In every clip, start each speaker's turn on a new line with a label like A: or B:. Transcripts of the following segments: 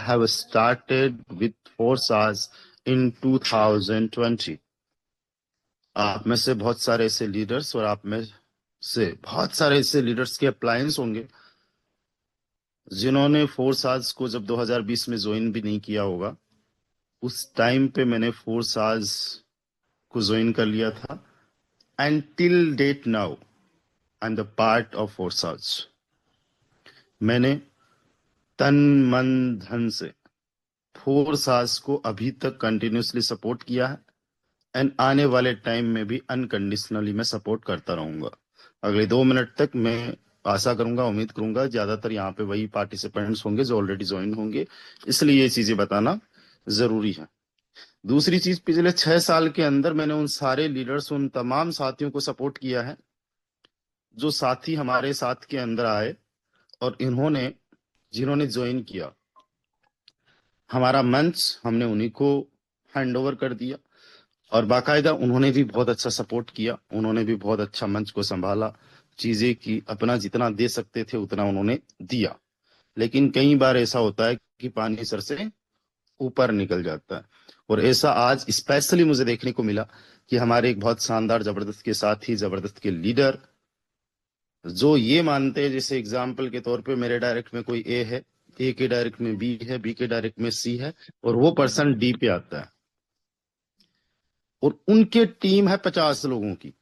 A: have started with 4 SARs in 2020. आप में से बहुत सारे ऐसे लीडर्स और आप में से बहुत सारे ऐसे लीडर्स के अप्लायंस होंगे जिन्होंने 4 SARs को जब 2020 में ज्वाइन भी नहीं किया होगा। उस टाइम पे मैंने 4 SARs को ज्वाइन कर लिया था and till date now I am the part of 4 SARs। मैंने तन मन धन से 4 SARs को अभी तक कंटिन्यूसली सपोर्ट किया है एंड आने वाले टाइम में भी अनकंडीशनली मैं सपोर्ट करता रहूंगा। अगले 2 मिनट तक मैं आशा करूंगा, उम्मीद करूंगा ज्यादातर यहाँ पे वही पार्टिसिपेंट्स होंगे जो ऑलरेडी ज्वाइन होंगे, इसलिए ये चीजें बताना जरूरी है। दूसरी चीज, पिछले 6 साल के अंदर मैंने उन सारे लीडर्स, उन तमाम साथियों को सपोर्ट किया है जो साथी हमारे साथ के अंदर आए और जिन्होंने ज्वाइन किया। हमारा मंच हमने उन्हीं को हैंड ओवर कर दिया और बाकायदा उन्होंने भी बहुत अच्छा सपोर्ट किया, उन्होंने भी बहुत अच्छा मंच को संभाला, चीजें की, अपना जितना दे सकते थे उतना उन्होंने दिया। लेकिन कई बार ऐसा होता है कि पानी सर से ऊपर निकल जाता है और ऐसा आज स्पेशली मुझे देखने को मिला कि हमारे एक बहुत शानदार जबरदस्त के साथी, जबरदस्त के लीडर जो ये मानते हैं, जैसे एग्जाम्पल के तौर पे मेरे डायरेक्ट में कोई ए है, ए के डायरेक्ट में बी है, बी के डायरेक्ट में सी है और वो पर्सन डी पे आता है और उनके टीम है 50 लोगों की।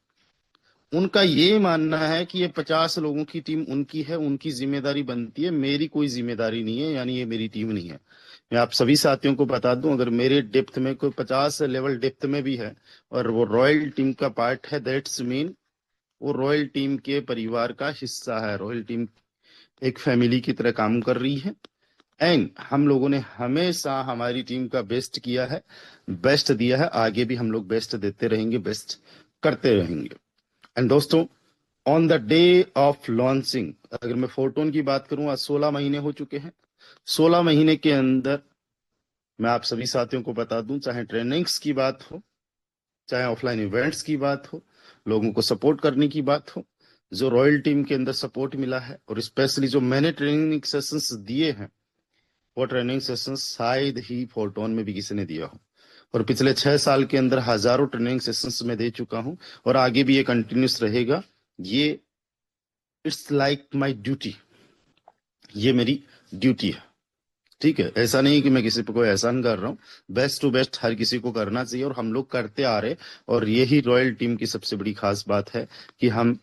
A: उनका ये मानना है कि ये 50 लोगों की टीम उनकी है, उनकी जिम्मेदारी बनती है, मेरी कोई जिम्मेदारी नहीं है, यानी ये मेरी टीम नहीं है। मैं आप सभी साथियों को बता दूं, अगर मेरे डेप्थ में कोई 50 लेवल डेप्थ में भी है और वो रॉयल टीम का पार्ट है, दैट्स मीन वो रॉयल टीम के परिवार का हिस्सा है। रॉयल टीम एक फैमिली की तरह काम कर रही है एंड हम लोगों ने हमेशा हमारी टीम का बेस्ट किया है, बेस्ट दिया है, आगे भी हम लोग बेस्ट देते रहेंगे, बेस्ट करते रहेंगे। एंड दोस्तों, on the day of launching, अगर मैं फोटोन की बात करूं, आज 16 महीने हो चुके हैं। 16 महीने के अंदर मैं आप सभी साथियों को बता दूं, चाहे ट्रेनिंग्स की बात हो, चाहे ऑफलाइन इवेंट्स की बात हो, लोगों को सपोर्ट करने की बात हो, जो रॉयल टीम के अंदर सपोर्ट मिला है और स्पेशली जो मैंने ट्रेनिंग सेशंस दिए हैं, वो ट्रेनिंग सेशंस शायद ही फोटोन में भी किसी ने दिया हो। और पिछले 6 साल के अंदर हजारों ट्रेनिंग सेशंस में दे चुका हूं और आगे भी ये कंटिन्यूस रहेगा। ये इट्स लाइक माई ड्यूटी, ये मेरी ड्यूटी है। ठीक है, ऐसा नहीं कि मैं किसी पे कोई एहसान कर रहा हूँ, बेस्ट टू बेस्ट हर किसी को करना चाहिए और हम लोग करते आ रहे। और यही रॉयल टीम की सबसे बड़ी खास बात है कि हम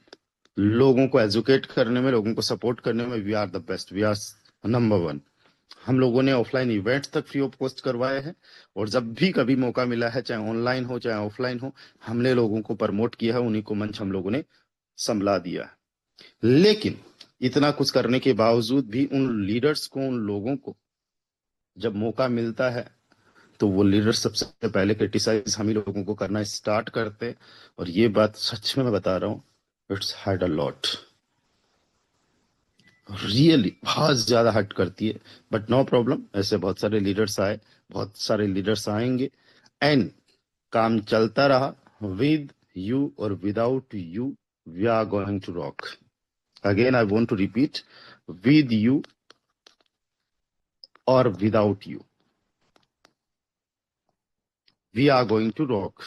A: लोगों को एजुकेट करने में, लोगों को सपोर्ट करने में we are the best, we are number 1। हम लोगों ने ऑफलाइन इवेंट तक फ्री ऑफ कॉस्ट करवाए हैं और जब भी कभी मौका मिला है, चाहे ऑनलाइन हो चाहे ऑफलाइन हो, हमने लोगों को प्रमोट किया है, उन्हीं को मंच हम लोगों ने संभला दिया है। लेकिन इतना कुछ करने के बावजूद भी उन लीडर्स को, उन लोगों को जब मौका मिलता है तो वो लीडर सबसे पहले क्रिटिसाइज हम ही लोगों को करना स्टार्ट करते हैं। और ये बात सच में मैं बता रहा हूँ, it's hurt a lot, really बहुत ज्यादा हर्ट करती है। बट नो प्रॉब्लम, ऐसे बहुत सारे लीडर्स आए, बहुत सारे लीडर्स आएंगे एंड काम चलता रहा। विद यू और without you we are going to rock. Again I want to repeat, with you और without you we are going to rock,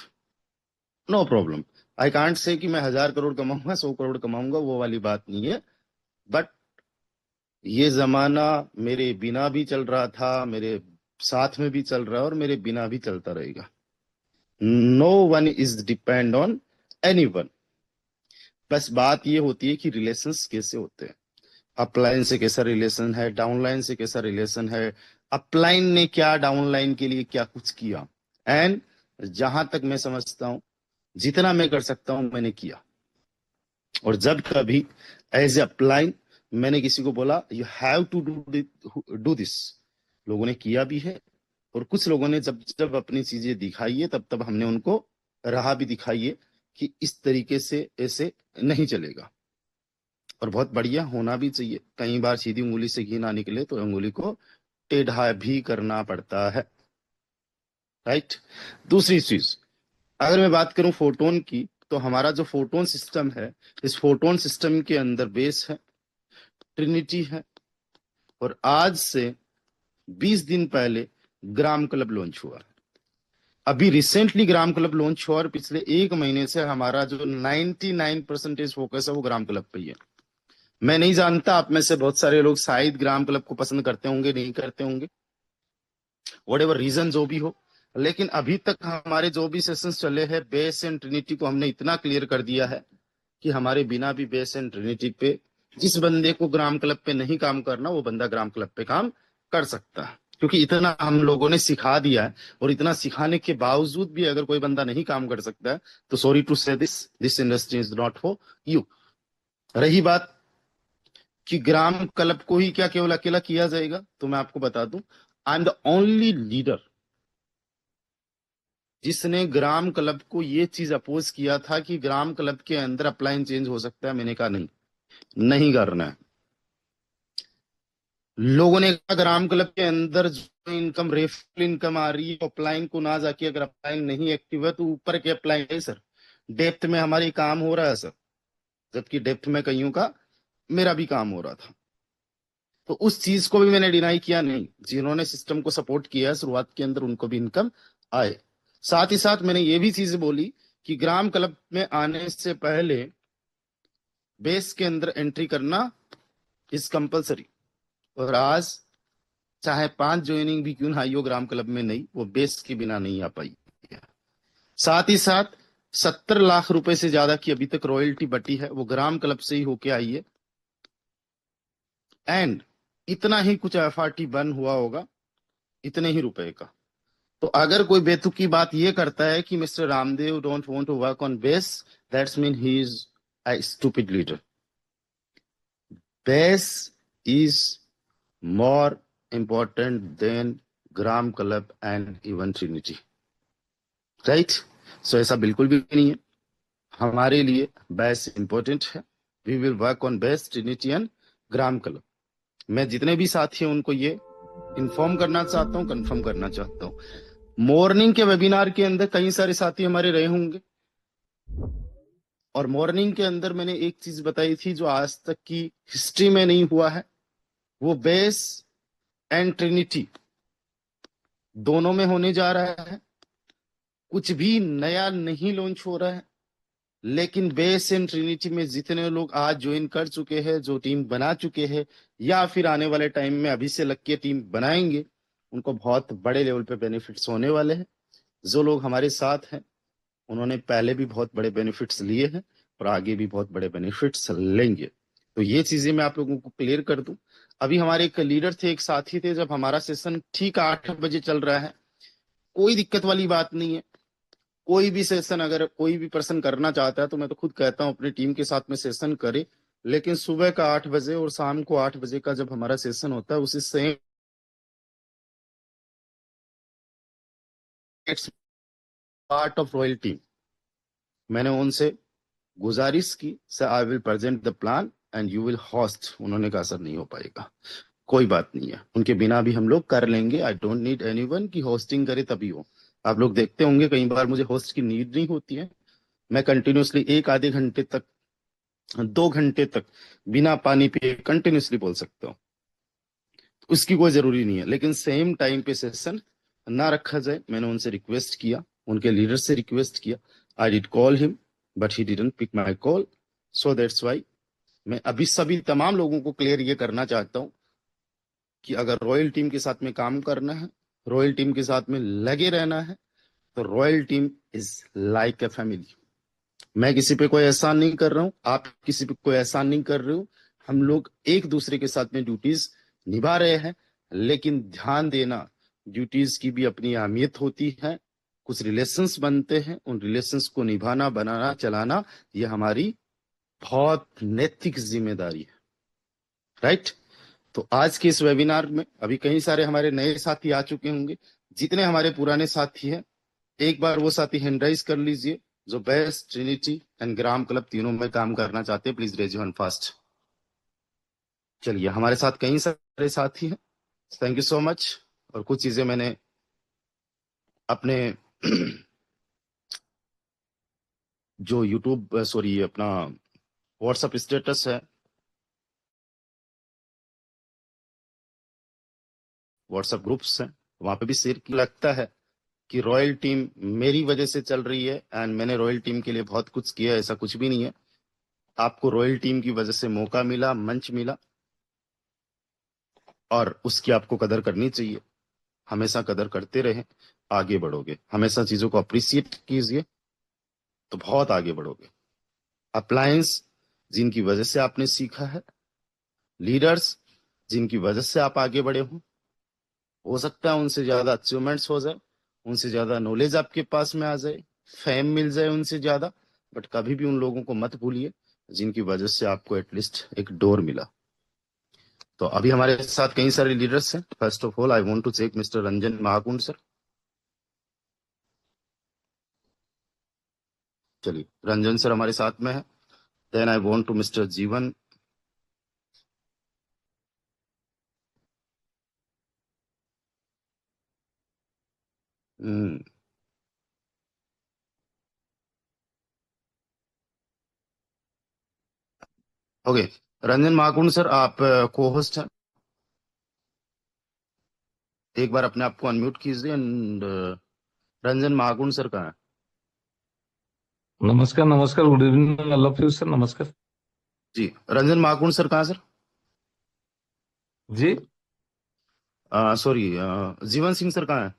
A: no problem. I can't say कि मैं 1000 करोड़ कमाऊंगा, 100 करोड़ कमाऊंगा, वो वाली बात नहीं है। बट ये जमाना मेरे बिना भी चल रहा था, मेरे साथ में भी चल रहा है और मेरे बिना भी चलता रहेगा। No one is depend on any one. बस बात ये होती है कि रिलेशंस कैसे होते हैं, अपलाइन से कैसा रिलेशन है, डाउनलाइन से कैसा रिलेशन है, अपलाइन ने क्या डाउनलाइन के लिए क्या कुछ किया। एंड जहां तक मैं समझता हूं, जितना मैं कर सकता हूं मैंने किया। और जब कभी एज ए अपलाइन मैंने किसी को बोला you have to do this, लोगों ने किया भी है और कुछ लोगों ने जब जब अपनी चीजें दिखाई है तब तब हमने उनको राह भी दिखाई है कि इस तरीके से ऐसे नहीं चलेगा। और बहुत बढ़िया होना भी चाहिए, कई बार सीधी उंगली से घी ना निकले तो उंगली को टेढ़ा भी करना पड़ता है, राइट। दूसरी चीज, अगर मैं बात करूं फोटोन की, तो हमारा जो फोटोन सिस्टम है, इस फोटोन सिस्टम के अंदर बेस है, ट्रिनिटी है और आज से 20 दिन पहले ग्राम क्लब लॉन्च हुआ। अभी रिसेंटली ग्राम क्लब लॉन्च हुआ और पिछले एक महीने से हमारा जो 99% फोकस है वो ग्राम क्लब पे ही है। मैं नहीं जानता, आप में से बहुत सारे लोग शायद ग्राम क्लब को पसंद करते होंगे, नहीं करते होंगे, वट एवर रीजन जो भी हो। लेकिन अभी तक हमारे जो भी सेशंस चले हैं, बेस एंड ट्रिनिटी को हमने इतना क्लियर कर दिया है कि हमारे बिना भी बेस एंड ट्रिनिटी पे जिस बंदे को ग्राम क्लब पे नहीं काम करना, वो बंदा ग्राम क्लब पे काम कर सकता है, क्योंकि इतना हम लोगों ने सिखा दिया है। और इतना सिखाने के बावजूद भी अगर कोई बंदा नहीं काम कर सकता है, तो सॉरी टू से this industry is not for you. रही बात कि ग्राम क्लब को ही क्या केवल अकेला किया जाएगा, तो मैं आपको बता दूं, आई एम द ओनली लीडर जिसने ग्राम क्लब को ये चीज अपोज किया था कि ग्राम क्लब के अंदर अपलाइन चेंज हो सकता है। मैंने कहा नहीं, नहीं करना है। लोगों ने कहा ग्राम क्लब के अंदर जो इनकम, रेफरल इनकम आ रही है, अपलाइन को ना जाके, अगर अपलाइन नहीं एक्टिव है तो ऊपर के अपलाइन है सर। डेप्थ में हमारी काम हो रहा है सर, जबकि डेप्थ में कईयों का मेरा भी काम हो रहा था। तो उस चीज को भी मैंने डिनाई किया नहीं। जिन्होंने सिस्टम को सपोर्ट किया है शुरुआत के अंदर, उनको भी इनकम आए। साथ ही साथ मैंने ये भी चीज बोली कि ग्राम क्लब में आने से पहले बेस के अंदर एंट्री करना इज कंपलसरी। और आज चाहे 5 ज्वाइनिंग भी क्यों ना आई हो ग्राम क्लब में, नहीं, वो बेस के बिना नहीं आ पाई। साथ ही साथ 70 लाख रुपए से ज्यादा की अभी तक रॉयल्टी बटी है, वो ग्राम क्लब से ही होके आई है। एंड इतना ही कुछ एफआरटी बन हुआ होगा, इतने ही रुपए का। तो अगर कोई बेतुकी बात ये करता है कि mister Ramdev don't want to work on base, that's mean he is a stupid leader. Base is more important than gram club and even Trinity, right? So ऐसा बिल्कुल भी नहीं है। हमारे लिए बेस इंपॉर्टेंट है। We will work on base, Trinity and gram club. मैं जितने भी साथी हैं उनको ये इन्फॉर्म करना चाहता हूँ, कंफर्म करना चाहता हूँ। मॉर्निंग के वेबिनार के अंदर कई सारे साथी हमारे रहे होंगे, और मॉर्निंग के अंदर मैंने एक चीज बताई थी जो आज तक की हिस्ट्री में नहीं हुआ है। वो बेस एंड ट्रिनिटी दोनों में होने जा रहा है। कुछ भी नया नहीं लॉन्च हो रहा है, लेकिन बेस एंड ट्रिनिटी में जितने लोग आज ज्वाइन कर चुके हैं, जो टीम बना चुके हैं, या फिर आने वाले टाइम में अभी से लग के टीम बनाएंगे, उनको बहुत बड़े लेवल पे बेनिफिट्स होने वाले हैं। जो लोग हमारे साथ हैं उन्होंने पहले भी बहुत बड़े बेनिफिट्स लिए हैं और आगे भी बहुत बड़े बेनिफिट्स लेंगे। तो ये चीजें मैं आप लोगों को क्लियर कर दूं। अभी हमारे एक लीडर थे, एक साथी थे, जब हमारा सेशन ठीक 8 बजे चल रहा है, कोई दिक्कत वाली बात नहीं है। कोई भी सेशन अगर कोई भी पर्सन करना चाहता है, तो मैं तो खुद कहता हूँ अपनी टीम के साथ में सेशन करे। लेकिन सुबह का 8 बजे और शाम को 8 बजे का जब हमारा सेशन होता है, उसी same part of royal team, मैंने उनसे गुजारिश की, sir I will present the plan and you will host. उन्होंने कहा सर नहीं हो पाएगा। कोई बात नहीं है, उनके बिना भी हम लोग कर लेंगे। आई डोंट नीड एनीवन कि होस्टिंग करे तभी हो। आप लोग देखते होंगे कई बार मुझे होस्ट की नीड नहीं होती है। मैं कंटिन्यूसली 1 आधे घंटे तक, 2 घंटे तक बिना पानी पिए कंटिन्यूसली बोल सकता हूँ। उसकी कोई जरूरी नहीं है। लेकिन सेम टाइम पे सेशन ना रखा जाए, मैंने उनसे रिक्वेस्ट किया, उनके लीडर से रिक्वेस्ट किया। I did call him but he didn't pick my call. So that's why मैं अभी सभी तमाम लोगों को क्लियर ये करना चाहता हूं कि अगर रॉयल टीम के साथ में काम करना है, रॉयल टीम के साथ में लगे रहना है, तो royal team is like a family. मैं किसी पे कोई एहसान नहीं कर रहा हूं, आप किसी पे कोई एहसान नहीं कर रहे हो। हम लोग एक दूसरे के साथ में ड्यूटीज निभा रहे हैं। लेकिन ध्यान देना, ड्यूटीज की भी अपनी अहमियत होती है। कुछ रिलेशंस बनते हैं, उन रिलेशंस को निभाना, बनाना, चलाना, ये हमारी बहुत नैतिक जिम्मेदारी है, राइट? तो आज के इस वेबिनार में अभी कई सारे हमारे नए साथी आ चुके होंगे। जितने हमारे पुराने साथी हैं, एक बार वो साथी हैंड राइज कर लीजिए जो best, Trinity and gram club तीनों में काम करना चाहते हैं। Please raise your hand fast. चलिए, हमारे साथ कई सारे साथी हैं। Thank you so much. और कुछ चीजें मैंने अपने जो यूट्यूब, सॉरी, अपना व्हाट्सएप स्टेटस है व्हाट्सएप ग्रुप्स हैं, वहां पे भी शेयर की लगता है कि रॉयल टीम मेरी वजह से चल रही है एंड मैंने रॉयल टीम के लिए बहुत कुछ किया, ऐसा कुछ भी नहीं है। आपको रॉयल टीम की वजह से मौका मिला, मंच मिला, और उसकी आपको कदर करनी चाहिए। हमेशा कदर करते रहें, आगे बढ़ोगे। हमेशा चीजों को अप्रिसिएट कीजिए तो बहुत आगे बढ़ोगे। अप्लायंस जिनकी वजह से आपने सीखा है, लीडर्स जिनकी वजह से आप आगे बढ़े हो सकता है उनसे ज्यादा अचीवमेंट्स हो जाए, उनसे ज्यादा नॉलेज आपके पास में आ जाए, फेम मिल जाए उनसे ज्यादा, बट कभी भी उन लोगों को मत भूलिए जिनकी वजह से आपको एटलीस्ट एक डोर मिला। तो अभी हमारे साथ कई सारे लीडर्स हैं। First of all I want to check mister Ranjan Mahakund sir. चलिए, रंजन सर हमारे साथ में है। Then I want to mister Jeevan. Okay, Ranjan Mahakund sir आप को होस्ट हैं। एक बार अपने आप को अनम्यूट कीजिए एंड रंजन महाकुंड सर कहाँ है?
B: नमस्कार नमस्कार, good evening all of you sir, नमस्कार
A: जी, रंजन महाकुंड सर कहाँ है सर?
B: जी।
A: सॉरी, जीवन सिंह सर कहाँ है?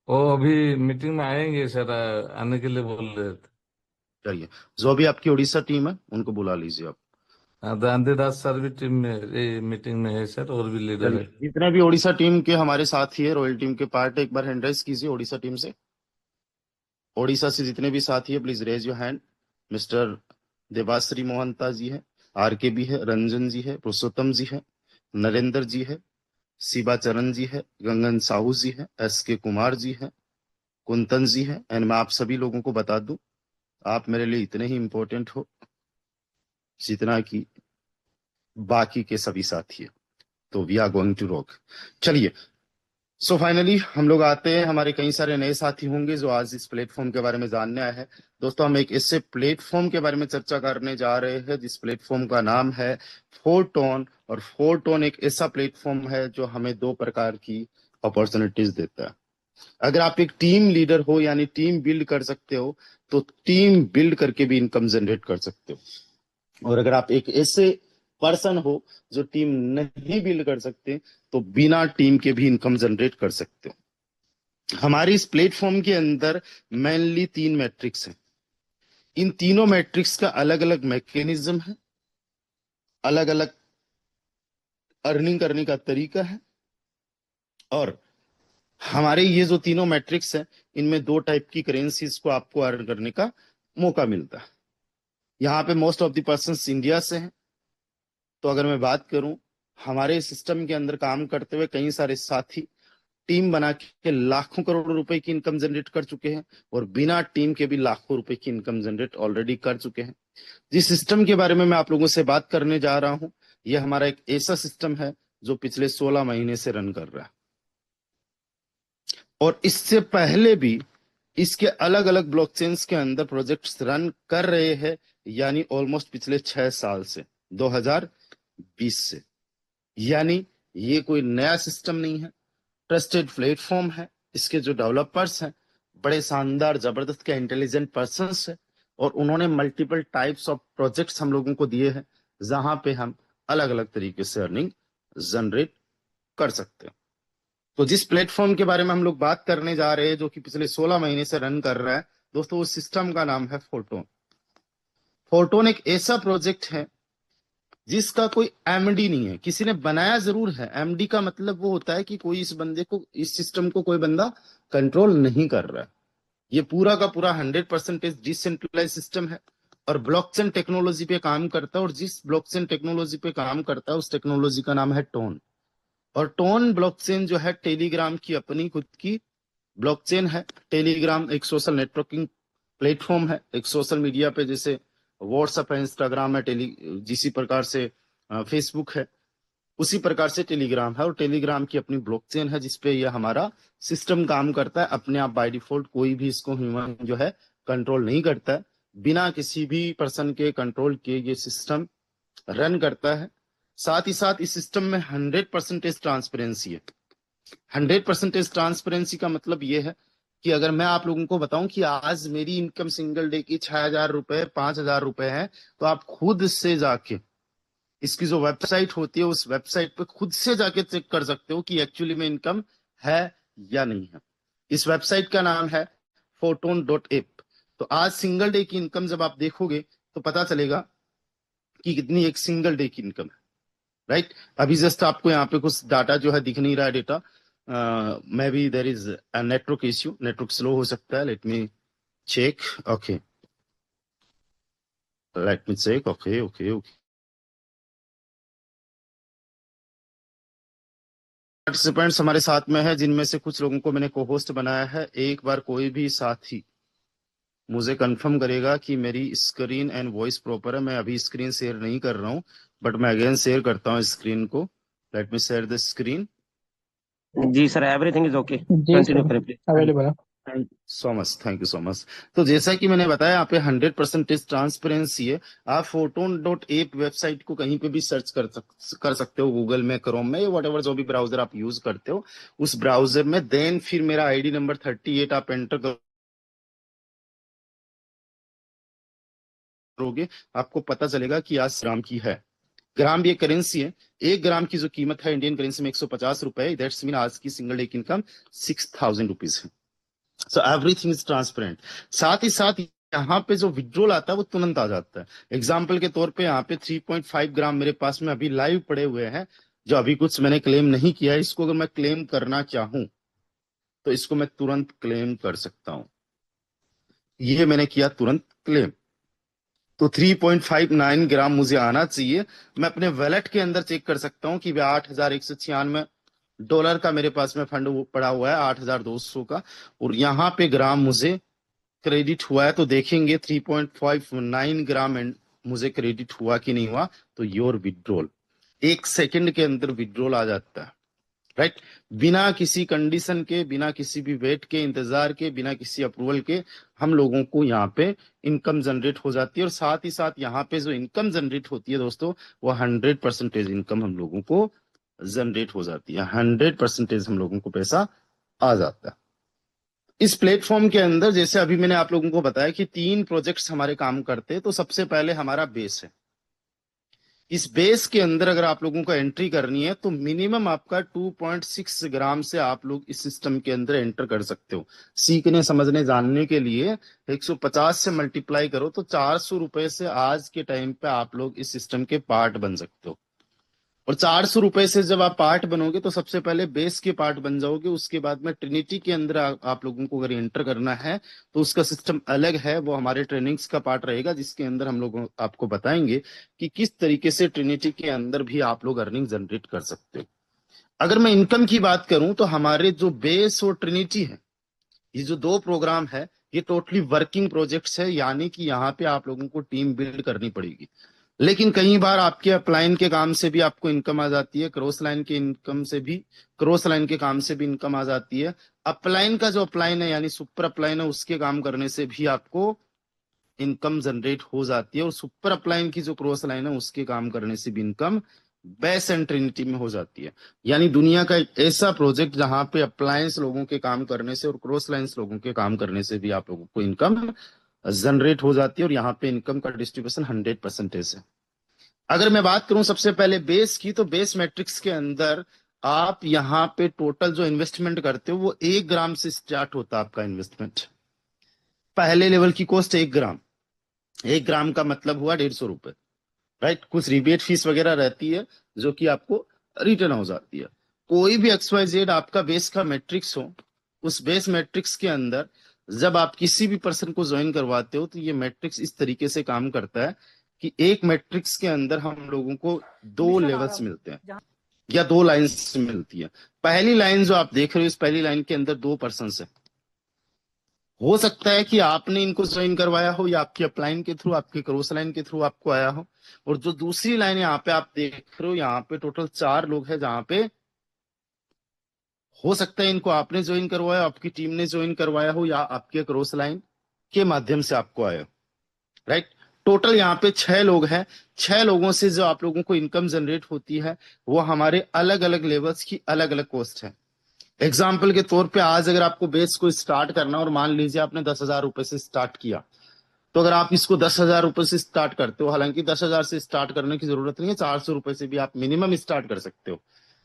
B: वो अभी मीटिंग में आएंगे सर, आने के लिए बोल रहे थे।
A: चलिए, जो अभी आपकी उड़ीसा टीम है उनको बुला लीजिए आप।
B: दांदी दास सर भी टीम में मीटिंग में है सर, और भी लीडर
A: चलिए,
B: है।
A: जितने भी उड़ीसा टीम के हमारे साथी है, रॉयल टीम के पार्ट है, एक बार हैंड रेज कीजिए उड़ीसा टीम से। ओडिशा से जितने भी साथी है please raise your hand. Mister Devashree Mohanta ji है, आरके भी है, रंजन जी है, पुरुषोत्तम जी है, नरेंद्र जी है, शिवा चरण जी है, गंगन साहू जी है, एस के कुमार जी है, कुंतन जी है। एंड मैं आप सभी लोगों को बता दूं, आप मेरे लिए इतने ही इंपॉर्टेंट हो जितना कि बाकी के सभी साथी है। तो we are going to rock. चलिए, सो फाइनली हम लोग आते हैं, हमारे कई सारे नए साथी होंगे जो आज इस प्लेटफॉर्म के बारे में जानने आए हैं। दोस्तों, हम एक ऐसे प्लेटफॉर्म के बारे में चर्चा करने जा रहे हैं जिस प्लेटफॉर्म का नाम है फोरटोन। और फोरटोन एक ऐसा प्लेटफॉर्म है जो हमें दो प्रकार की अपॉर्चुनिटीज देता है। अगर आप एक टीम लीडर हो यानी टीम बिल्ड कर सकते हो, तो टीम बिल्ड करके भी इनकम जनरेट कर सकते हो। और अगर आप एक ऐसे पर्सन हो जो टीम नहीं बिल्ड कर सकते, तो बिना टीम के भी इनकम जनरेट कर सकते हो। हमारी इस प्लेटफॉर्म के अंदर मेनली तीन मैट्रिक्स हैं। इन तीनों मैट्रिक्स का अलग अलग मैकेनिज्म है, अलग अलग अर्निंग करने का तरीका है। और हमारे ये जो तीनों मैट्रिक्स हैं, इनमें दो टाइप की करेंसीज को आपको अर्न करने का मौका मिलता है। यहाँ पे most of the person India से हैं। तो अगर मैं बात करूं, हमारे सिस्टम के अंदर काम करते हुए कई सारे साथी टीम बना के लाखों करोड़ रुपए की इनकम जनरेट कर चुके हैं, और बिना टीम के भी लाखों रुपए की इनकम जनरेट ऑलरेडी कर चुके हैं। जिस सिस्टम के बारे में मैं आप लोगों से बात करने जा रहा हूं, यह हमारा एक ऐसा सिस्टम है जो पिछले 16 महीने से रन कर रहा है। और इससे पहले भी इसके अलग अलग ब्लॉकचेन्स के अंदर प्रोजेक्ट्स रन कर रहे हैं, यानी ऑलमोस्ट पिछले 6 साल से, 2020 से। यानी ये कोई नया सिस्टम नहीं है, ट्रस्टेड प्लेटफॉर्म है। इसके जो डेवलपर्स हैं, बड़े शानदार जबरदस्त के इंटेलिजेंट पर्संस है, और उन्होंने मल्टीपल टाइप्स ऑफ प्रोजेक्ट्स हम लोगों को दिए हैं जहां पे हम अलग अलग तरीके से अर्निंग जनरेट कर सकते हैं। तो जिस प्लेटफॉर्म के बारे में हम लोग बात करने जा रहे हैं, जो कि पिछले 16 महीने से रन कर रहा है, दोस्तों उस सिस्टम का नाम है फोटोन। फोटोन एक ऐसा प्रोजेक्ट है जिसका कोई एमडी नहीं है। किसी ने बनाया जरूर है। एमडी का मतलब वो होता है कि कोई इस बंदे को, इस सिस्टम को कोई बंदा कंट्रोल नहीं कर रहा है। ये पूरा का पूरा 100% डिसेंट्रलाइज सिस्टम है, और ब्लॉकचेन टेक्नोलॉजी पे काम करता है। और जिस ब्लॉकचेन टेक्नोलॉजी पे काम करता है, उस टेक्नोलॉजी का नाम है टोन। और टोन ब्लॉकचेन जो है, टेलीग्राम की अपनी खुद की ब्लॉकचेन है। टेलीग्राम एक सोशल नेटवर्किंग प्लेटफॉर्म है, एक सोशल मीडिया पे जैसे व्हाट्सएप है, इंस्टाग्राम है, जिसी प्रकार से फेसबुक है, उसी प्रकार से टेलीग्राम है। और टेलीग्राम की अपनी ब्लॉकचेन है जिसपे यह हमारा सिस्टम काम करता है अपने आप बाय डिफॉल्ट। कोई भी इसको ह्यूमन जो है कंट्रोल नहीं करता है। बिना किसी भी पर्सन के कंट्रोल के ये सिस्टम रन करता है। साथ ही साथ इस सिस्टम में 100% ट्रांसपेरेंसी है। 100% ट्रांसपेरेंसी का मतलब ये है कि अगर मैं आप लोगों को बताऊं कि आज मेरी इनकम सिंगल डे की 6,000 रुपए 5,000 रुपए है, तो आप खुद से जाके इसकी जो वेबसाइट होती है उस वेबसाइट पे खुद से जाके चेक कर सकते हो कि एक्चुअली में इनकम है या नहीं है। इस वेबसाइट का नाम है photon.app। तो आज सिंगल डे की इनकम जब आप देखोगे तो पता चलेगा कि कितनी एक सिंगल डे की इनकम है, राइट। अभी जस्ट आपको यहाँ पे कुछ डाटा जो है दिख नहीं रहा है, data may be there is network issue, network slow हो सकता है। Let me check. Okay, let me check. Okay okay okay. Participants हमारे साथ में है, जिनमें से कुछ लोगों को मैंने को होस्ट बनाया है। एक बार कोई भी साथी मुझे कंफर्म करेगा कि मेरी स्क्रीन एंड वॉइस प्रॉपर है। मैं अभी स्क्रीन शेयर नहीं कर रहा हूं, बट मैं अगेन शेयर करता हूं स्क्रीन को। Let me share the screen.
C: जी सर, एवरीथिंग इज ओके,
D: जी
C: कंटिन्यू
D: सर,
C: करें प्लीज।
D: अवेलेबल है।
A: Thank you so much, thank you so much. तो जैसा कि मैंने बताया, यहाँ पे 100% ट्रांसपेरेंसी है। आप photon.app वेबसाइट को कहीं पे भी सर्च कर सकते हो, गूगल में, क्रोम में, वट एवर जो भी ब्राउजर आप यूज करते हो उस ब्राउजर में। देन फिर मेरा आईडी नंबर 38 आप एंटर करोगे, आपको पता चलेगा कि आज ग्राम की है। ग्राम भी एक करेंसी है। 1 ग्राम की जो कीमत है इंडियन करेंसी में 150 रुपए। दैट्स मीन आज की सिंगल डे की इनकम 6,000 रुपीज है। So everything is transparent. साथ ही साथ यहाँ पे जो विड्रॉल आता है वो तुरंत आ जाता है। एग्जाम्पल के तौर पे यहाँ पे 3.5 ग्राम मेरे पास में अभी लाइव पड़े हुए हैं, जो अभी कुछ मैंने क्लेम नहीं किया है। इसको अगर मैं क्लेम करना चाहूं तो इसको मैं तुरंत क्लेम कर सकता हूं। ये मैंने किया तुरंत क्लेम। तो 3.59 ग्राम मुझे आना चाहिए। मैं अपने वैलेट के अंदर चेक कर सकता हूँ कि 8,196 डॉलर का मेरे पास में फंड पड़ा हुआ है, 8,200 का। और यहाँ पे ग्राम मुझे क्रेडिट हुआ है, तो देखेंगे 3.59 ग्राम एंड मुझे क्रेडिट हुआ कि नहीं हुआ। तो योर विड्रॉल 1 सेकंड के अंदर विड्रॉल आ जाता है, राइट। बिना किसी कंडीशन के, बिना किसी भी वेट के, इंतजार के, बिना किसी अप्रूवल के हम लोगों को यहाँ पे इनकम जनरेट हो जाती है। और साथ ही साथ यहाँ पे जो इनकम जनरेट होती है दोस्तों, वो 100% इनकम हम लोगों को जनरेट हो जाती है। 100% हम लोगों को पैसा आ जाता है। इस प्लेटफॉर्म के अंदर जैसे अभी मैंने आप लोगों को बताया कि 3 प्रोजेक्ट्स हमारे काम करते हैं। तो सबसे पहले हमारा बेस है। इस बेस के अंदर अगर आप लोगों को एंट्री करनी है तो मिनिमम आपका 2.6 ग्राम से आप लोग इस सिस्टम के अंदर एंटर कर सकते हो। सीखने, समझने, जानने के लिए 150 से मल्टीप्लाई करो तो 400 रुपए से आज के टाइम पे आप लोग इस सिस्टम के पार्ट बन सकते हो। और 400 रुपए से जब आप पार्ट बनोगे तो सबसे पहले बेस के पार्ट बन जाओगे। उसके बाद में ट्रिनिटी के अंदर आप लोगों को अगर एंटर करना है तो उसका सिस्टम अलग है, वो हमारे ट्रेनिंग्स का पार्ट रहेगा, जिसके अंदर हम लोग आपको बताएंगे कि किस तरीके से ट्रिनिटी के अंदर भी आप लोग अर्निंग जनरेट कर सकते हो। अगर मैं इनकम की बात करूं तो हमारे जो बेस और ट्रिनिटी है, ये जो 2 प्रोग्राम है, ये टोटली वर्किंग प्रोजेक्ट्स है। यानी कि यहाँ पे आप लोगों को टीम बिल्ड करनी पड़ेगी। लेकिन कई बार आपके अपलाइन के काम से भी आपको इनकम आ जाती है, क्रॉस लाइन के इनकम से भी, क्रॉस लाइन के काम से भी इनकम आ जाती है। अपलाइन का जो अपलाइन है यानी सुपर अपलाइन है, उसके काम करने से भी आपको इनकम जनरेट हो जाती है। और सुपर अपलाइन की जो क्रॉस लाइन है उसके काम करने से भी इनकम बेस एंड ट्रिनिटी में हो जाती है। यानी दुनिया का एक ऐसा प्रोजेक्ट जहां पे अप्लायंस लोगों के काम करने से और क्रॉस लाइन्स लोगों के काम करने से भी आप लोगों को इनकम जनरेट हो जाती है। और यहाँ पे इनकम का डिस्ट्रीब्यूशन 100% है। अगर मैं बात करूं सबसे पहले बेस की, तो बेस मैट्रिक्स के अंदर आप यहाँ पे टोटल जो इन्वेस्टमेंट करते हो वो 1 ग्राम से स्टार्ट होता है आपका इन्वेस्टमेंट। पहले लेवल की कॉस्ट 1 ग्राम। 1 ग्राम का मतलब हुआ 150 रुपए, राइट। कुछ रिबेट फीस वगैरह रहती है जो कि आपको रिटर्न हो जाती है। कोई भी XYZ आपका बेस का मैट्रिक्स हो, उस बेस मैट्रिक्स के अंदर जब आप किसी भी पर्सन को ज्वाइन करवाते हो तो ये मैट्रिक्स इस तरीके से काम करता है कि एक मैट्रिक्स के अंदर हम लोगों को 2 लेवल्स मिलते हैं या 2 लाइन्स मिलती है। पहली लाइन जो आप देख रहे हो, इस पहली लाइन के अंदर 2 पर्सन है। हो सकता है कि आपने इनको ज्वाइन करवाया हो या आपकी अपलाइन के थ्रू, आपके क्रॉस लाइन के थ्रू आपको आया हो। और जो दूसरी लाइन यहाँ पे आप देख रहे हो, यहाँ पे टोटल 4 लोग हैं, जहां पे हो सकता है इनको आपने ज्वाइन करवाया, आपकी टीम ने ज्वाइन करवाया हो, या आपके क्रॉस लाइन के माध्यम से आपको आया, राइट। टोटल यहाँ पे 6 लोग हैं। 6 लोगों से जो आप लोगों को इनकम जनरेट होती है वो हमारे अलग अलग लेवल्स की अलग अलग कॉस्ट है। एग्जाम्पल के तौर पे आज अगर आपको बेस को स्टार्ट करना और मान लीजिए आपने 10,000 रुपए से स्टार्ट किया, तो अगर आप इसको 10,000 रुपए से स्टार्ट करते हो, हालांकि 10,000 से स्टार्ट करने की जरूरत नहीं है, 400 रुपए से भी आप मिनिमम स्टार्ट कर सकते हो।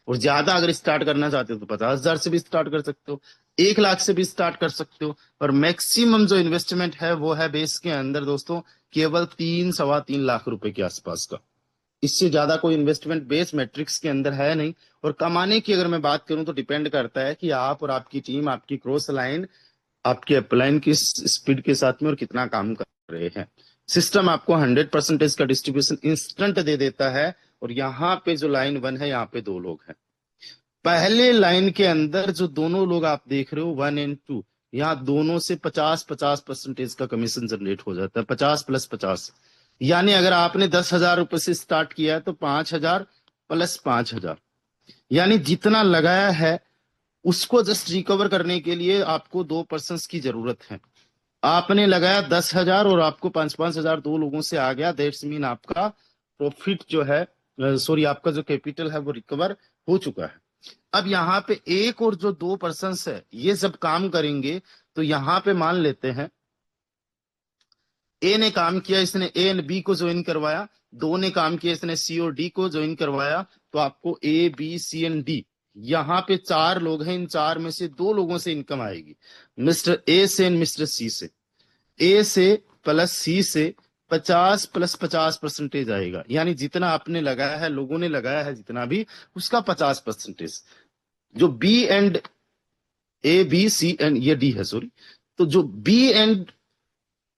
A: और ज्यादा अगर स्टार्ट करना चाहते हो तो 50,000 से भी स्टार्ट कर सकते हो, 1 लाख से भी स्टार्ट कर सकते हो। और मैक्सिमम जो इन्वेस्टमेंट है वो है बेस के अंदर दोस्तों केवल 3 सवा 3 लाख रुपए के आसपास का। इससे ज्यादा कोई इन्वेस्टमेंट बेस मैट्रिक्स के अंदर है नहीं। और कमाने की अगर मैं बात करूं तो डिपेंड करता है कि आप और आपकी टीम, आपकी क्रॉस लाइन, आपके अपलाइन किस स्पीड के साथ में और कितना काम कर रहे हैं। सिस्टम आपको 100% का डिस्ट्रीब्यूशन इंस्टेंट दे देता है। और यहाँ पे जो लाइन 1 है, यहाँ पे 2 लोग हैं। पहले लाइन के अंदर जो दोनों लोग आप देख रहे हो 1 और 2, यहाँ दोनों से 50-50% का कमीशन जनरेट हो जाता है, 50+50। यानी अगर आपने 10,000 रुपए से स्टार्ट किया है तो 5,000 + 5,000, यानी जितना लगाया है उसको जस्ट रिकवर करने के लिए आपको 2 पर्सन की जरूरत है। आपने लगाया 10,000 और आपको 5-5 हजार 2 लोगों से आ गया, दैट्स मीन आपका प्रॉफिट जो है, सॉरी, आपका जो कैपिटल है वो रिकवर हो चुका है। अब यहाँ पे एक और जो 2 पर्सन है ये जब काम करेंगे तो यहाँ पे मान लेते हैं ए ने काम किया, इसने ए एंड बी को ज्वाइन करवाया, 2 ने काम किया, इसने सी और डी को ज्वाइन करवाया, तो आपको A B C and D, यहाँ पे 4 लोग हैं, इन 4 में से 2 लोगों से इनकम आएगी, मिस्टर ए से एंड मिस्टर सी से। ए से प्लस सी से 50+50% आएगा, यानी जितना आपने लगाया है, लोगों ने लगाया है जितना भी, उसका 50%। जो B and A B C and ये डी है, सॉरी, तो जो बी एंड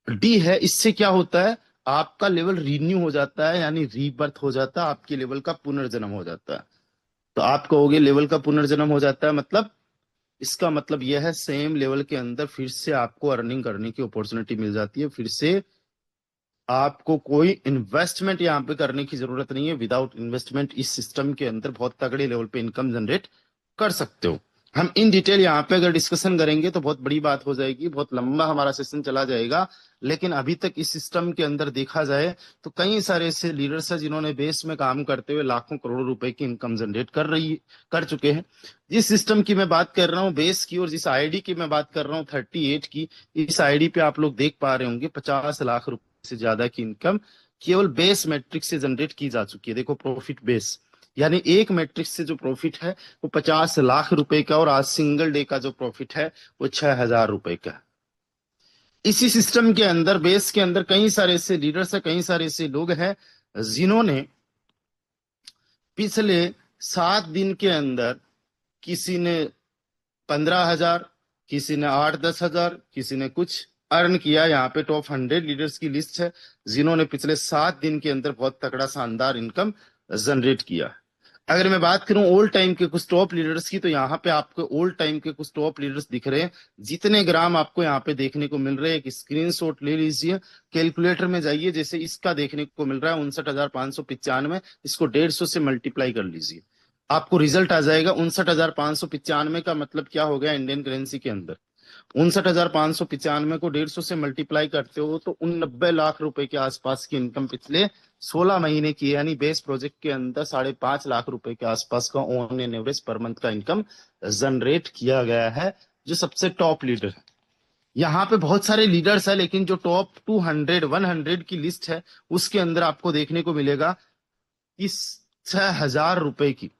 A: डी है, इससे क्या होता है, आपका लेवल रिन्यू हो जाता है, यानी रीबर्थ हो जाता है, आपके लेवल का पुनर्जन्म हो जाता है। तो आप कहोगे लेवल का पुनर्जन्म हो जाता है मतलब, इसका मतलब यह है सेम लेवल के अंदर फिर से आपको अर्निंग करने की अपॉर्चुनिटी मिल जाती है, फिर से आपको कोई इन्वेस्टमेंट यहाँ पे करने की जरूरत नहीं है। विदाउट इन्वेस्टमेंट इस सिस्टम के अंदर बहुत तगड़े लेवल पे इनकम जनरेट कर सकते हो। हम इन डिटेल यहाँ पे अगर डिस्कशन करेंगे तो बहुत बड़ी बात हो जाएगी, बहुत लंबा हमारा सेशन चला जाएगा। लेकिन अभी तक इस सिस्टम के अंदर देखा जाए तो कई सारे ऐसे लीडर्स हैं जिन्होंने बेस में काम करते हुए लाखों करोड़ों रुपए की इनकम जनरेट कर चुके हैं। जिस सिस्टम की मैं बात कर रहा हूँ बेस की, और जिस आईडी की मैं बात कर रहा हूँ 38 की, इस आईडी पे आप लोग देख पा रहे होंगे 50 लाख रुपए से ज्यादा की इनकम केवल बेस मैट्रिक्स से जनरेट की जा चुकी है। देखो प्रॉफिट बेस, यानी एक मैट्रिक्स से जो प्रॉफिट है वो 50 लाख रुपए का, और आज सिंगल डे का जो प्रॉफिट है वो 6,000 रुपए का है। इसी सिस्टम के अंदर, बेस के अंदर, कई सारे ऐसे लीडर्स है, कई सारे ऐसे लोग हैं जिन्होंने पिछले 7 दिन के अंदर, किसी ने 15,000, किसी ने 8-10 हजार, किसी ने कुछ अर्न किया। यहाँ पे टॉप 100 लीडर्स की लिस्ट है जिन्होंने पिछले 7 दिन के अंदर बहुत तगड़ा शानदार इनकम जनरेट किया। अगर मैं बात करूं ऑल टाइम के कुछ टॉप लीडर्स की, तो यहाँ पे आपको ऑल टाइम के कुछ टॉप लीडर्स दिख रहे हैं। जितने ग्राम आपको यहाँ पे देखने को मिल रहे हैं, एक स्क्रीनशॉट ले लीजिए, कैलकुलेटर में जाइए, जैसे इसका देखने को मिल रहा है 59,595, इसको 150 से मल्टीप्लाई कर लीजिए, आपको रिजल्ट आ जाएगा 59,595 का मतलब क्या हो गया इंडियन करेंसी के अंदर। 59,595 को 150 से मल्टीप्लाई करते हो तो 90 लाख रुपए के आसपास की इनकम पिछले 16 महीने की, यानी बेस प्रोजेक्ट के अंदर 5.5 लाख रुपए के आसपास का on an average per month का इनकम जनरेट किया गया है, जो सबसे टॉप लीडर है। यहाँ पे बहुत सारे लीडर्स है, लेकिन जो टॉप 200 100 की लिस्ट है उसके अंदर आपको देखने को मिलेगा कि 6,000 रुपए की,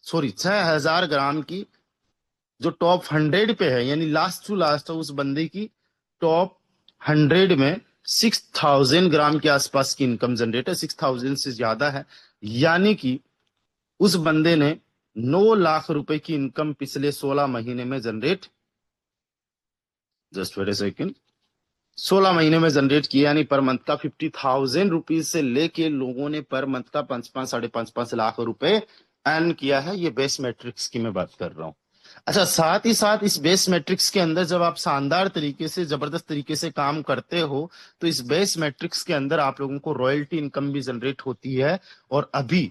A: सॉरी 6,000 ग्राम की जो टॉप 100 पे है, यानी लास्ट टू लास्ट है, उस बंदे की टॉप 100 में 6,000 ग्राम के आसपास की इनकम जनरेट है, 6,000 से ज्यादा है। यानी कि उस बंदे ने 9 लाख रुपए की इनकम पिछले 16 महीने में generate, just wait a second, 16 महीने में जनरेट किया, यानी पर मंथ का 50,000 रुपीज से लेके लोगों ने पर मंथ का 5-5 5.5 लाख रुपए अर्न किया है। ये बेस मैट्रिक्स की मैं बात कर रहा हूं। अच्छा, साथ ही साथ इस बेस मैट्रिक्स के अंदर जब आप शानदार तरीके से, जबरदस्त तरीके से काम करते हो तो इस बेस मैट्रिक्स के अंदर आप लोगों को रॉयल्टी इनकम भी जनरेट होती है। और अभी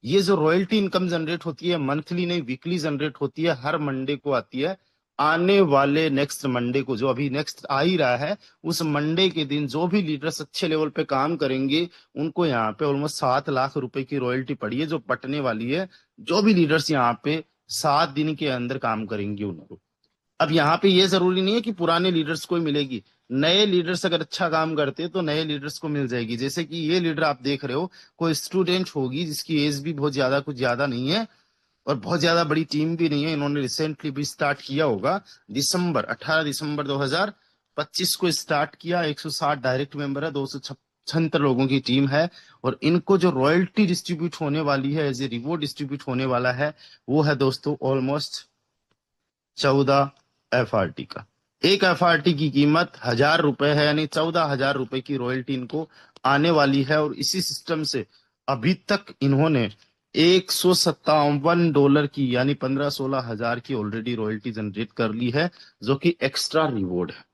A: ये जो रॉयल्टी इनकम जनरेट होती है मंथली नहीं वीकली जनरेट होती है, हर मंडे को आती है आने वाले नेक्स्ट मंडे को, जो अभी नेक्स्ट आ ही रहा है, उस मंडे के दिन जो भी लीडर्स अच्छे लेवल पे काम करेंगे उनको यहाँ पे ऑलमोस्ट 7 लाख रुपए की रॉयल्टी पड़ी है, जो पटने वाली है। जो भी लीडर्स यहाँ पे 7 दिन के अंदर काम करेंगे उनको। अब यहाँ पे ये जरूरी नहीं है कि पुराने लीडर्स को ही मिलेगी, नए लीडर्स अगर अच्छा काम करते हैं तो नए लीडर्स को मिल जाएगी। जैसे कि ये लीडर आप देख रहे हो, कोई स्टूडेंट होगी जिसकी एज भी बहुत ज्यादा कुछ ज्यादा नहीं है और बहुत ज्यादा बड़ी टीम भी नहीं है, इन्होंने रिसेंटली भी स्टार्ट किया होगा। 18 दिसंबर 2025 को स्टार्ट किया। 160 डायरेक्ट मेंबर है, 276 लोगों की टीम है। और इनको जो रॉयल्टी डिस्ट्रीब्यूट होने वाली है, एज ए रिवॉर्ड डिस्ट्रीब्यूट होने वाला है, वो है दोस्तों ऑलमोस्ट 14 FRT का। एक FRT की कीमत 1,000 रुपए है, यानी 14,000 रुपए की रॉयल्टी इनको आने वाली है। और इसी सिस्टम से अभी तक इन्होंने $157 की, यानी 15-16 हजार की ऑलरेडी रॉयल्टी जनरेट कर ली है, जो कि एक्स्ट्रा रिवॉर्ड है।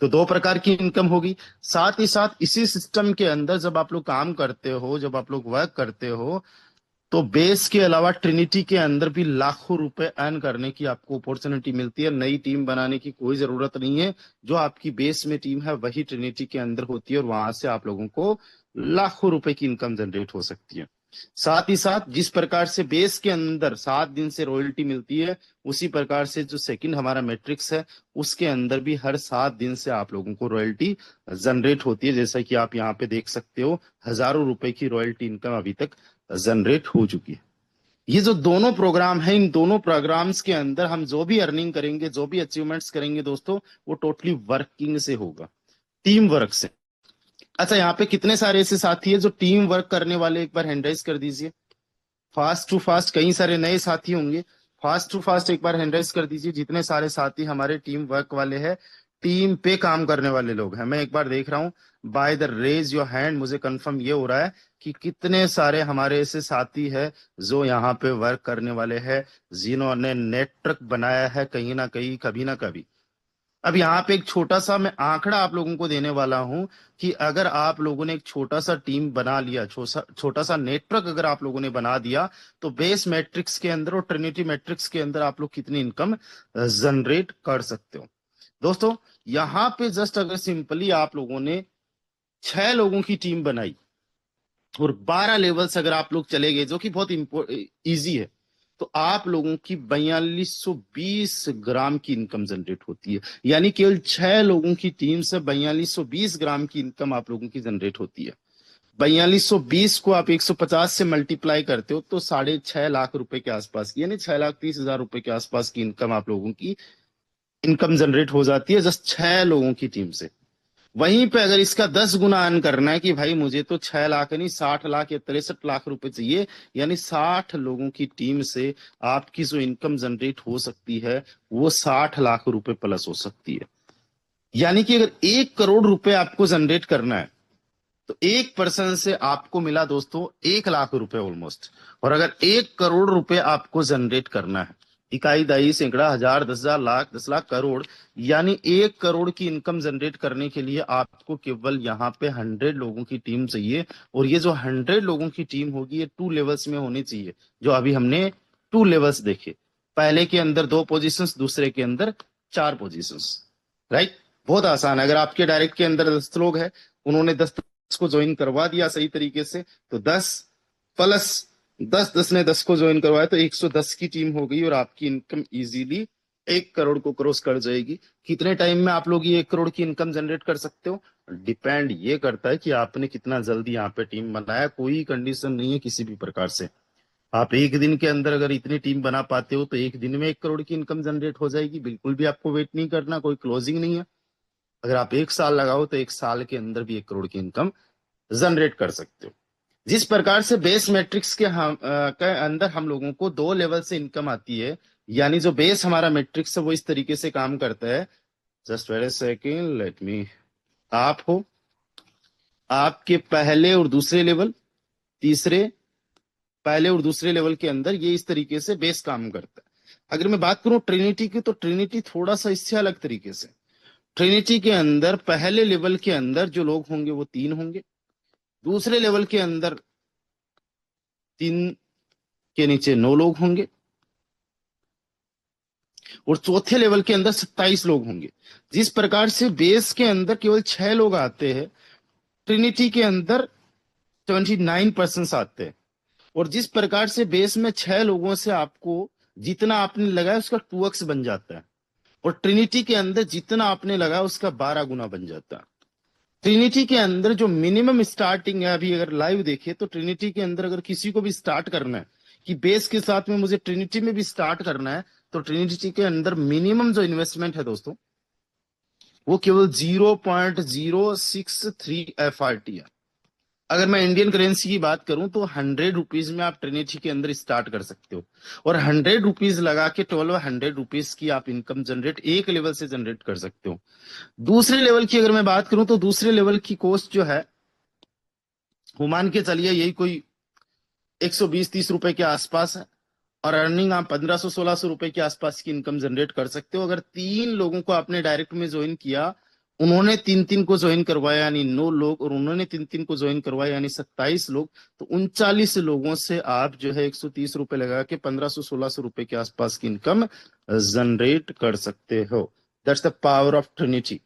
A: तो दो प्रकार की इनकम होगी। साथ ही साथ इसी सिस्टम के अंदर जब आप लोग काम करते हो, जब आप लोग वर्क करते हो, तो बेस के अलावा ट्रिनिटी के अंदर भी लाखों रुपए अर्न करने की आपको अपॉर्चुनिटी मिलती है। नई टीम बनाने की कोई जरूरत नहीं है, जो आपकी बेस में टीम है वही ट्रिनिटी के अंदर होती है, और वहां से आप लोगों को लाखों रुपए की इनकम जनरेट हो सकती है। साथ ही साथ जिस प्रकार से बेस के अंदर 7 दिन से रॉयल्टी मिलती है, उसी प्रकार से जो सेकंड हमारा मैट्रिक्स है, उसके अंदर भी हर 7 दिन से आप लोगों को रॉयल्टी जनरेट होती है। जैसा कि आप यहाँ पे देख सकते हो, हजारों रुपए की रॉयल्टी इनकम अभी तक जनरेट हो चुकी है। ये जो दोनों प्रोग्राम है, इन दोनों प्रोग्राम्स के अंदर हम जो भी अर्निंग करेंगे, जो भी अचीवमेंट्स करेंगे दोस्तों, वो टोटली वर्किंग से होगा, टीम वर्क से। अच्छा, यहाँ पे कितने सारे ऐसे साथी है जो टीम वर्क करने वाले, एक बार हैंड राइज कर दीजिए। फास्ट टू फास्ट कई सारे नए साथी होंगे, फास्ट टू फास्ट एक बार हैंड राइज कर दीजिए। जितने सारे साथी हमारे टीम वर्क वाले हैं, टीम पे काम करने वाले लोग हैं, मैं एक बार देख रहा हूँ by the raise your hand, मुझे कंफर्म ये हो रहा है कि कितने सारे हमारे ऐसे साथी हैं जो यहाँ पे वर्क करने वाले हैं, जिन्होंने नेटवर्क बनाया है कहीं ना कहीं, कभी ना कभी। अब यहाँ पे एक छोटा सा मैं आंकड़ा आप लोगों को देने वाला हूं कि अगर आप लोगों ने एक छोटा सा टीम बना लिया, छोटा सा नेटवर्क अगर आप लोगों ने बना दिया, तो बेस मैट्रिक्स के अंदर और ट्रिनिटी मैट्रिक्स के अंदर आप लोग कितनी इनकम जनरेट कर सकते हो। दोस्तों, यहाँ पे जस्ट अगर सिंपली आप लोगों ने 6 लोगों की टीम बनाई और 12 लेवल्स अगर आप लोग चले गए, जो कि बहुत इजी है, तो आप लोगों की 4220 ग्राम की इनकम जनरेट होती है। यानी केवल 6 लोगों की टीम से 4220 ग्राम की इनकम आप लोगों की जनरेट होती है। 4220 को आप 150 से मल्टीप्लाई करते हो तो 6.5 लाख रुपए के आसपास की, यानी 6,30,000 रुपए के आसपास की इनकम आप लोगों की इनकम जनरेट हो जाती है, जस्ट 6 लोगों की टीम से। वहीं पे अगर इसका 10 गुना अर्न करना है कि भाई मुझे तो 6 लाख नहीं 60 लाख या 63 लाख रुपए चाहिए, यानी 60 लोगों की टीम से आपकी जो इनकम जनरेट हो सकती है वो 60 लाख रुपए प्लस हो सकती है। यानी कि अगर 1 करोड़ रुपए आपको जनरेट करना है, तो एक पर्सन से आपको मिला दोस्तों 1 लाख रुपए ऑलमोस्ट। और अगर 1 करोड़ रुपए आपको जनरेट करना है, इकाई, दहाई, सैकड़ा, हजार, 10,000, लाख, 10 लाख, करोड़, यानी 1 करोड़ की इनकम जनरेट करने के लिए आपको केवल यहाँ पे 100 लोगों की टीम चाहिए। और ये जो 100 लोगों की टीम होगी, ये 2 लेवल्स में होनी चाहिए, जो अभी हमने 2 लेवल्स देखे। पहले के अंदर 2 पोजीशंस, दूसरे के अंदर 4 पोजीशंस। राइट, बहुत आसान है। अगर आपके डायरेक्ट के अंदर 10 लोग हैं, उन्होंने 10 को ज्वाइन करवा दिया सही तरीके से, तो 10 प्लस 10, 10 ने 10 को ज्वाइन करवाया तो 110 की टीम हो गई, और आपकी इनकम इजीली 1 करोड़ को क्रॉस कर जाएगी। कितने टाइम में आप लोग ये 1 करोड़ की इनकम जनरेट कर सकते हो, डिपेंड ये करता है कि आपने कितना जल्दी यहाँ पे टीम बनाया। कोई कंडीशन नहीं है किसी भी प्रकार से। आप एक दिन के अंदर अगर इतनी टीम बना पाते हो तो एक दिन में 1 करोड़ की इनकम जनरेट हो जाएगी। बिल्कुल भी आपको वेट नहीं करना, कोई क्लोजिंग नहीं है। अगर आप 1 साल लगाओ तो 1 साल के अंदर भी 1 करोड़ की इनकम जनरेट कर सकते हो। जिस प्रकार से बेस मैट्रिक्स के अंदर हम लोगों को 2 लेवल से इनकम आती है, यानी जो बेस हमारा मैट्रिक्स है वो इस तरीके से काम करता है। Just wait a second, let me. आप हो, आपके पहले और दूसरे लेवल, तीसरे, पहले और दूसरे लेवल के अंदर ये इस तरीके से बेस काम करता है। अगर मैं बात करूं ट्रिनिटी की, तो ट्रिनिटी थोड़ा सा इससे अलग तरीके से। ट्रिनिटी के अंदर पहले लेवल के अंदर जो लोग होंगे वो 3 होंगे, दूसरे लेवल के अंदर 3 के नीचे 9 लोग होंगे, और चौथे लेवल के अंदर 27 लोग होंगे। जिस प्रकार से बेस के अंदर केवल 6 लोग आते हैं, ट्रिनिटी के अंदर 29% आते हैं। और जिस प्रकार से बेस में 6 लोगों से आपको जितना आपने लगाया उसका 2x बन जाता है, और ट्रिनिटी के अंदर जितना आपने लगाया उसका 12 गुना बन जाता है। ट्रिनिटी के अंदर जो मिनिमम स्टार्टिंग है, अभी अगर लाइव देखे तो ट्रिनिटी के अंदर अगर किसी को भी स्टार्ट करना है कि बेस के साथ में मुझे ट्रिनिटी में भी स्टार्ट करना है, तो ट्रिनिटी के अंदर मिनिमम जो इन्वेस्टमेंट है दोस्तों, वो केवल 0.063 FRT है। अगर मैं इंडियन करेंसी की बात करूं तो 100 रुपीज में आप ट्रिनिटी के अंदर स्टार्ट कर सकते हो, और 100 रुपीज लगा के 1200 रुपीज की आप इनकम जनरेट एक लेवल से जनरेट कर सकते हो। दूसरे लेवल की अगर मैं बात करूं तो दूसरे लेवल की कॉस्ट जो है, वो मान के चलिए यही कोई 120-30 रुपए के आसपास है, और अर्निंग आप 1500-1600 रुपए के आसपास की इनकम जनरेट कर सकते हो। अगर 3 लोगों को आपने डायरेक्ट में ज्वाइन किया, उन्होंने 3-3 को ज्वाइन करवाया यानी 9 लोग, और उन्होंने 3-3 को ज्वाइन करवाया यानी 27 लोग, तो 39 लोगों से आप जो है 130 रुपए लगा के 1500-1600 रुपए के आसपास की इनकम जनरेट कर सकते हो। That's the power of Trinity.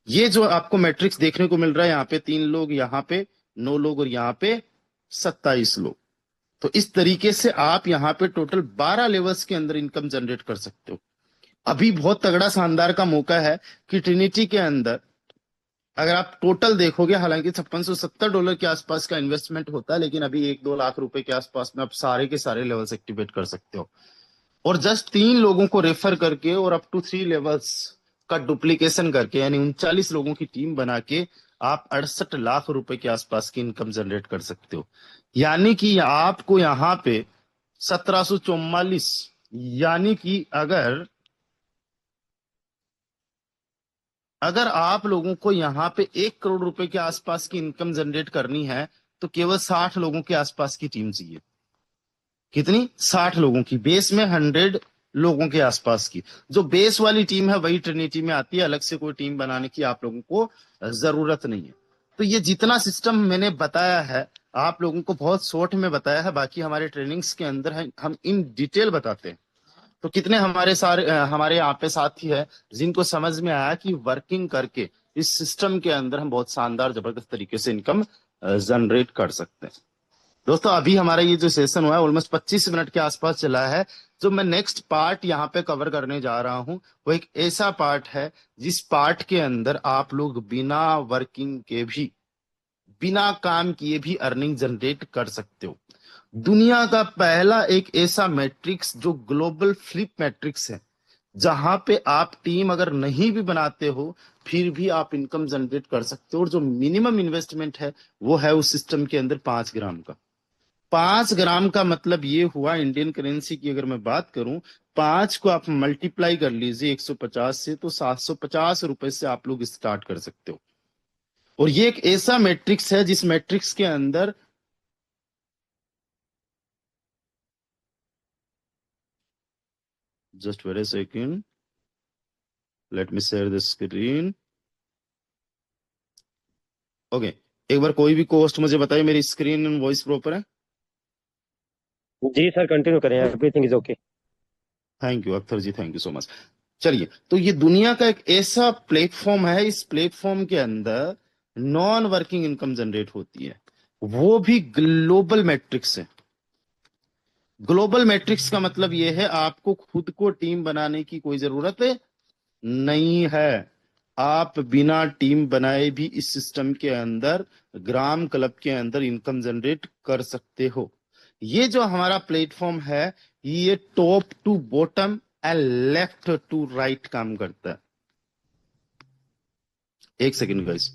A: ये जो आपको मैट्रिक्स देखने को मिल रहा है, यहाँ पे 3 लोग, यहाँ पे 9 लोग, और यहाँ पे 27 लोग, तो इस तरीके से आप यहाँ पे टोटल 12 लेवल्स के अंदर इनकम जनरेट कर सकते हो। अभी बहुत तगड़ा शानदार का मौका है कि ट्रिनिटी के अंदर अगर आप टोटल देखोगे, हालांकि $5670 के आसपास का इन्वेस्टमेंट होता है, लेकिन अभी 1-2 लाख रुपए के आसपास में आप सारे के सारे लेवल्स एक्टिवेट कर सकते हो। और जस्ट 3 लोगों को रेफर करके और अप टू 3 लेवल्स का डुप्लीकेशन करके, यानी 39 लोगों की टीम बना के आप 68 लाख रुपए के आसपास की इनकम जनरेट कर सकते हो। यानी कि आपको यहाँ पे 1744, यानी कि अगर आप लोगों को यहाँ पे 1 करोड़ रुपए के आसपास की इनकम जनरेट करनी है, तो केवल 60 लोगों के आसपास की टीम चाहिए। कितनी? 60 लोगों की, बेस में 100 लोगों के आसपास की। जो बेस वाली टीम है वही ट्रिनिटी में आती है, अलग से कोई टीम बनाने की आप लोगों को जरूरत नहीं है। तो ये जितना सिस्टम मैंने बताया है आप लोगों को बहुत शॉर्ट में बताया है, बाकी हमारे ट्रेनिंग्स के अंदर है हम इन डिटेल बताते हैं। तो कितने हमारे यहाँ पे साथी है जिनको समझ में आया कि वर्किंग करके इस सिस्टम के अंदर हम बहुत शानदार जबरदस्त तरीके से इनकम जनरेट कर सकते हैं। दोस्तों अभी हमारा ये जो सेशन हुआ है ऑलमोस्ट 25 मिनट के आसपास चला है। जो मैं नेक्स्ट पार्ट यहाँ पे कवर करने जा रहा हूँ वो एक ऐसा पार्ट है जिस पार्ट के अंदर आप लोग बिना वर्किंग के भी, बिना काम किए भी अर्निंग जनरेट कर सकते हो। दुनिया का पहला एक ऐसा मैट्रिक्स जो ग्लोबल फ्लिप मैट्रिक्स है, जहां पे आप टीम अगर नहीं भी बनाते हो फिर भी आप इनकम जनरेट कर सकते हो। और जो मिनिमम इन्वेस्टमेंट है वो है उस सिस्टम के अंदर 5 ग्राम का। 5 ग्राम का मतलब ये हुआ, इंडियन करेंसी की अगर मैं बात करूं, 5 को आप मल्टीप्लाई कर लीजिए 150 से, तो 750 रुपए से आप लोग स्टार्ट कर सकते हो। और ये एक ऐसा मैट्रिक्स है जिस मैट्रिक्स के अंदर just very second, let me share the screen. Okay, एक बार कोई भी कोस्ट मुझे बताइए मेरी स्क्रीन एंड वॉइस प्रॉपर है?
C: जी सर, कंटिन्यू करें, everything is okay.
A: Thank you Akhtar ji, thank you so much. चलिए, तो ये दुनिया का एक ऐसा प्लेटफॉर्म है, इस प्लेटफॉर्म के अंदर नॉन वर्किंग इनकम जनरेट होती है, वो भी ग्लोबल मैट्रिक्स है। ग्लोबल मैट्रिक्स का मतलब ये है आपको खुद को टीम बनाने की कोई जरूरत नहीं है। आप बिना टीम बनाए भी इस सिस्टम के अंदर ग्राम क्लब के अंदर इनकम जनरेट कर सकते हो। ये जो हमारा प्लेटफॉर्म है ये top to bottom and left to right काम करता है। एक सेकेंड गाइस।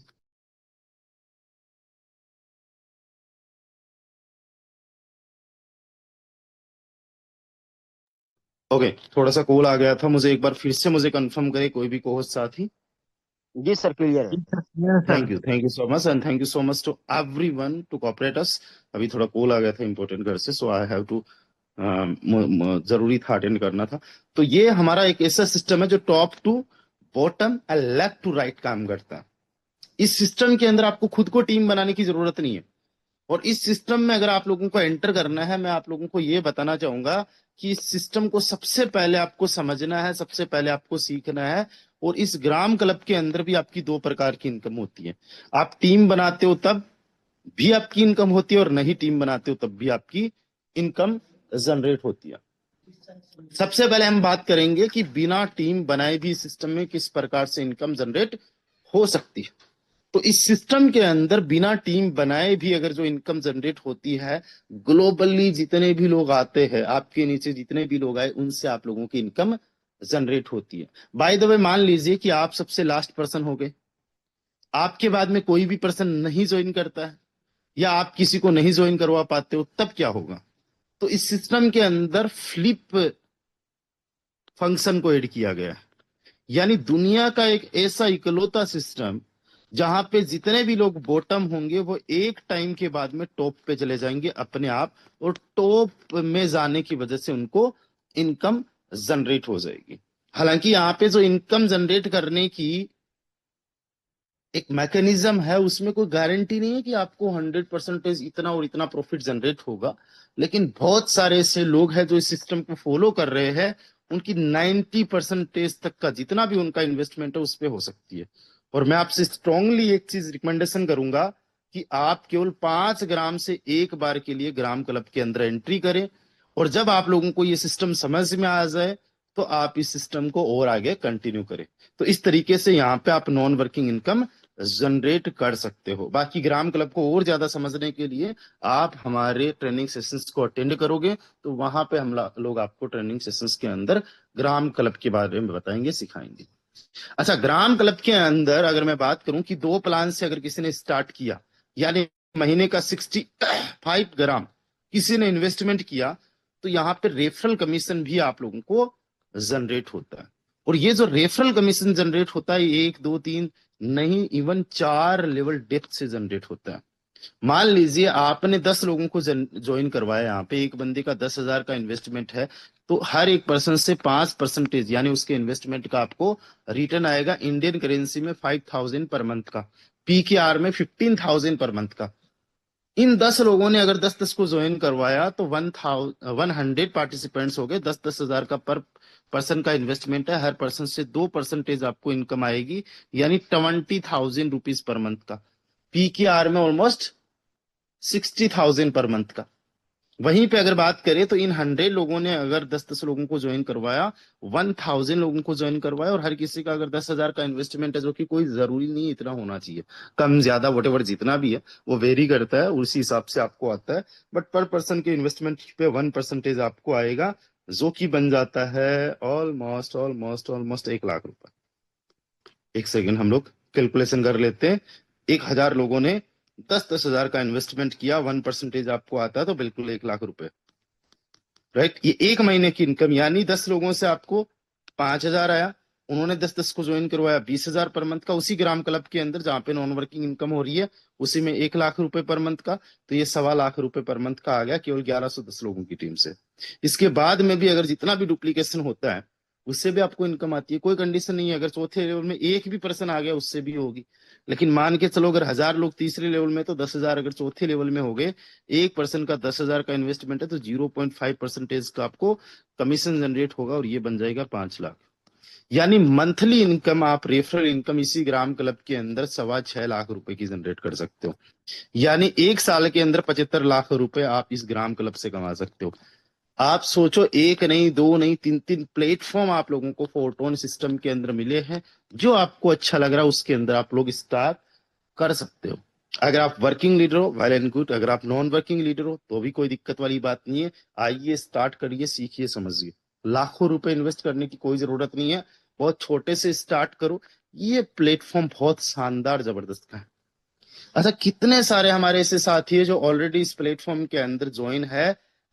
A: ओके, थोड़ा सा कॉल आ गया था मुझे, एक बार फिर से मुझे कंफर्म करे कोई भी कोहोस्ट साथी।
C: जी सर, क्लियर है।
A: Thank you so much and thank you so much to everyone to cooperate us. अभी थोड़ा कॉल आ गया था इंपॉर्टेंट घर से, सो आई हैव टू, जरूरी था, अटेंड करना था। तो ये हमारा एक ऐसा सिस्टम है जो top to bottom and left to right काम करता है। इस सिस्टम के अंदर आपको खुद को टीम बनाने की जरूरत नहीं है। और इस सिस्टम में अगर आप लोगों को एंटर करना है, मैं आप लोगों को ये बताना चाहूंगा कि इस सिस्टम को सबसे पहले आपको समझना है, सबसे पहले आपको सीखना है। और इस ग्राम क्लब के अंदर भी आपकी दो प्रकार की इनकम होती है। आप टीम बनाते हो तब भी आपकी इनकम होती है, और नहीं टीम बनाते हो तब भी आपकी इनकम जनरेट होती है। सबसे पहले हम बात करेंगे कि बिना टीम बनाए भी सिस्टम में किस प्रकार से इनकम जनरेट हो सकती है। तो इस सिस्टम के अंदर बिना टीम बनाए भी अगर जो इनकम जनरेट होती है, ग्लोबली जितने भी लोग आते हैं, आपके नीचे जितने भी लोग आए, उनसे आप लोगों की इनकम जनरेट होती है। बाय द वे, मान लीजिए कि आप सबसे लास्ट पर्सन हो गए, आपके बाद में कोई भी पर्सन नहीं ज्वाइन करता है, या आप किसी को नहीं ज्वाइन करवा पाते हो, तब क्या होगा? तो इस सिस्टम के अंदर फ्लिप फंक्शन को ऐड किया गया है। यानी दुनिया का एक ऐसा इकलौता सिस्टम जहां पे जितने भी लोग बॉटम होंगे वो एक टाइम के बाद में टॉप पे चले जाएंगे अपने आप, और टॉप में जाने की वजह से उनको इनकम जनरेट हो जाएगी। हालांकि यहाँ पे जो इनकम जनरेट करने की एक मैकेनिज्म है, उसमें कोई गारंटी नहीं है कि आपको 100% इतना और इतना प्रॉफिट जनरेट होगा। लेकिन बहुत सारे ऐसे लोग हैं जो इस सिस्टम को फॉलो कर रहे हैं, उनकी 90% तक का जितना भी उनका इन्वेस्टमेंट है उस पे हो सकती है। और मैं आपसे स्ट्रांगली एक चीज रिकमेंडेशन करूंगा कि आप केवल 5 ग्राम से एक बार के लिए ग्राम क्लब के अंदर एंट्री करें, और जब आप लोगों को ये सिस्टम समझ में आ जाए तो आप इस सिस्टम को और आगे कंटिन्यू करें। तो इस तरीके से यहाँ पे आप नॉन वर्किंग इनकम जनरेट कर सकते हो। बाकी ग्राम क्लब को और ज्यादा समझने के लिए आप हमारे ट्रेनिंग सेशंस को अटेंड करोगे, तो वहां पे हम लोग आपको ट्रेनिंग सेशंस के अंदर ग्राम क्लब के बारे में बताएंगे, सिखाएंगे। अच्छा, ग्राम क्लब के अंदर अगर मैं बात करूं कि 2 प्लान से अगर किसी ने स्टार्ट किया, यानी महीने का 65 ग्राम किसी ने इन्वेस्टमेंट किया, तो यहाँ पे रेफरल कमीशन भी आप लोगों को जनरेट होता है। और ये जो रेफरल कमीशन जनरेट होता है, 1 2 3 नहीं, इवन 4 लेवल डेप्थ से जनरेट होता है। मान लीजिए आपने 10 लोगों को ज्वाइन करवाया, यहाँ पे एक बंदे का 10,000 का इन्वेस्टमेंट है, तो हर एक पर्सन से 5% यानी उसके इन्वेस्टमेंट का आपको रिटर्न आएगा इंडियन करेंसी में 5,000 पर मंथ का, पीकेआर में 15,000 पर मंथ का। इन 10 लोगों ने अगर 10-10 को ज्वाइन करवाया तो 100 पार्टिसिपेंट्स हो गए, 10-10 हजार का पर पर्सन का इन्वेस्टमेंट है, हर पर्सन से 2% आपको इनकम आएगी, यानी 20,000 रुपीज पर मंथ का, पीकेआर में ऑलमोस्ट 60,000 पर मंथ का। वहीं पे अगर बात करें तो इन 100 लोगों ने अगर 10-10 लोगों को ज्वाइन करवाया, 1,000 लोगों को ज्वाइन करवाया, और हर किसी का अगर 10,000 का इन्वेस्टमेंट है, जो कि कोई जरूरी नहीं इतना होना चाहिए, कम ज्यादा वटेवर जितना भी है वो वेरी करता है, उसी हिसाब से आपको आता है। बट पर पर्सन के इन्वेस्टमेंट पे 1% आपको आएगा, जो कि बन जाता है ऑलमोस्ट ऑलमोस्ट ऑलमोस्ट 1 लाख रुपए। एक सेकेंड हम लोग कैलकुलेशन कर लेते हैं। 1,000 लोगों ने 10-10 हजार का इन्वेस्टमेंट किया, 1% आपको आता है, तो बिल्कुल 1 लाख रुपए, राइट। ये एक महीने की इनकम, यानी 10 लोगों से आपको 5,000 आया, उन्होंने 10-10 को ज्वाइन करवाया, 20,000 पर मंथ का, उसी ग्राम क्लब के अंदर जहां पे नॉन वर्किंग इनकम हो रही है, उसी में 1 लाख रुपए पर मंथ का, तो ये 1.25 लाख रुपए पर मंथ का आ गया केवल 1110 लोगों की टीम से। इसके बाद में भी अगर जितना भी डुप्लीकेशन होता है उससे भी आपको इनकम आती है, कोई कंडीशन नहीं है। अगर चौथे लेवल में एक भी पर्सन आ गया उससे भी होगी। लेकिन मान के चलो अगर 1,000 लोग तीसरे लेवल में, तो 10,000 अगर चौथे लेवल में हो गए, एक पर्सन का 10,000 का इन्वेस्टमेंट है, तो 0.5% का आपको कमीशन जनरेट होगा, और ये बन जाएगा 5 लाख। यानी मंथली इनकम आप रेफरल इनकम इसी ग्राम क्लब के अंदर 6.25 लाख रुपए की जनरेट कर सकते हो। यानी एक साल के अंदर 75 लाख रुपए आप इस ग्राम क्लब से कमा सकते हो। आप सोचो, एक नहीं, दो नहीं, 3-3 प्लेटफॉर्म आप लोगों को फोर्टोन सिस्टम के अंदर मिले हैं। जो आपको अच्छा लग रहा है उसके अंदर आप लोग स्टार्ट कर सकते हो। अगर आप वर्किंग लीडर हो, वेल एंड गुड। अगर आप नॉन वर्किंग लीडर हो तो भी कोई दिक्कत वाली बात नहीं है। आइए, स्टार्ट करिए, सीखिए, समझिए। लाखों रुपए इन्वेस्ट करने की कोई जरूरत नहीं है, बहुत छोटे से स्टार्ट करो। ये प्लेटफॉर्म बहुत शानदार, जबरदस्त है। अच्छा, कितने सारे हमारे ऐसे साथी है जो ऑलरेडी इस प्लेटफॉर्म के अंदर ज्वाइन है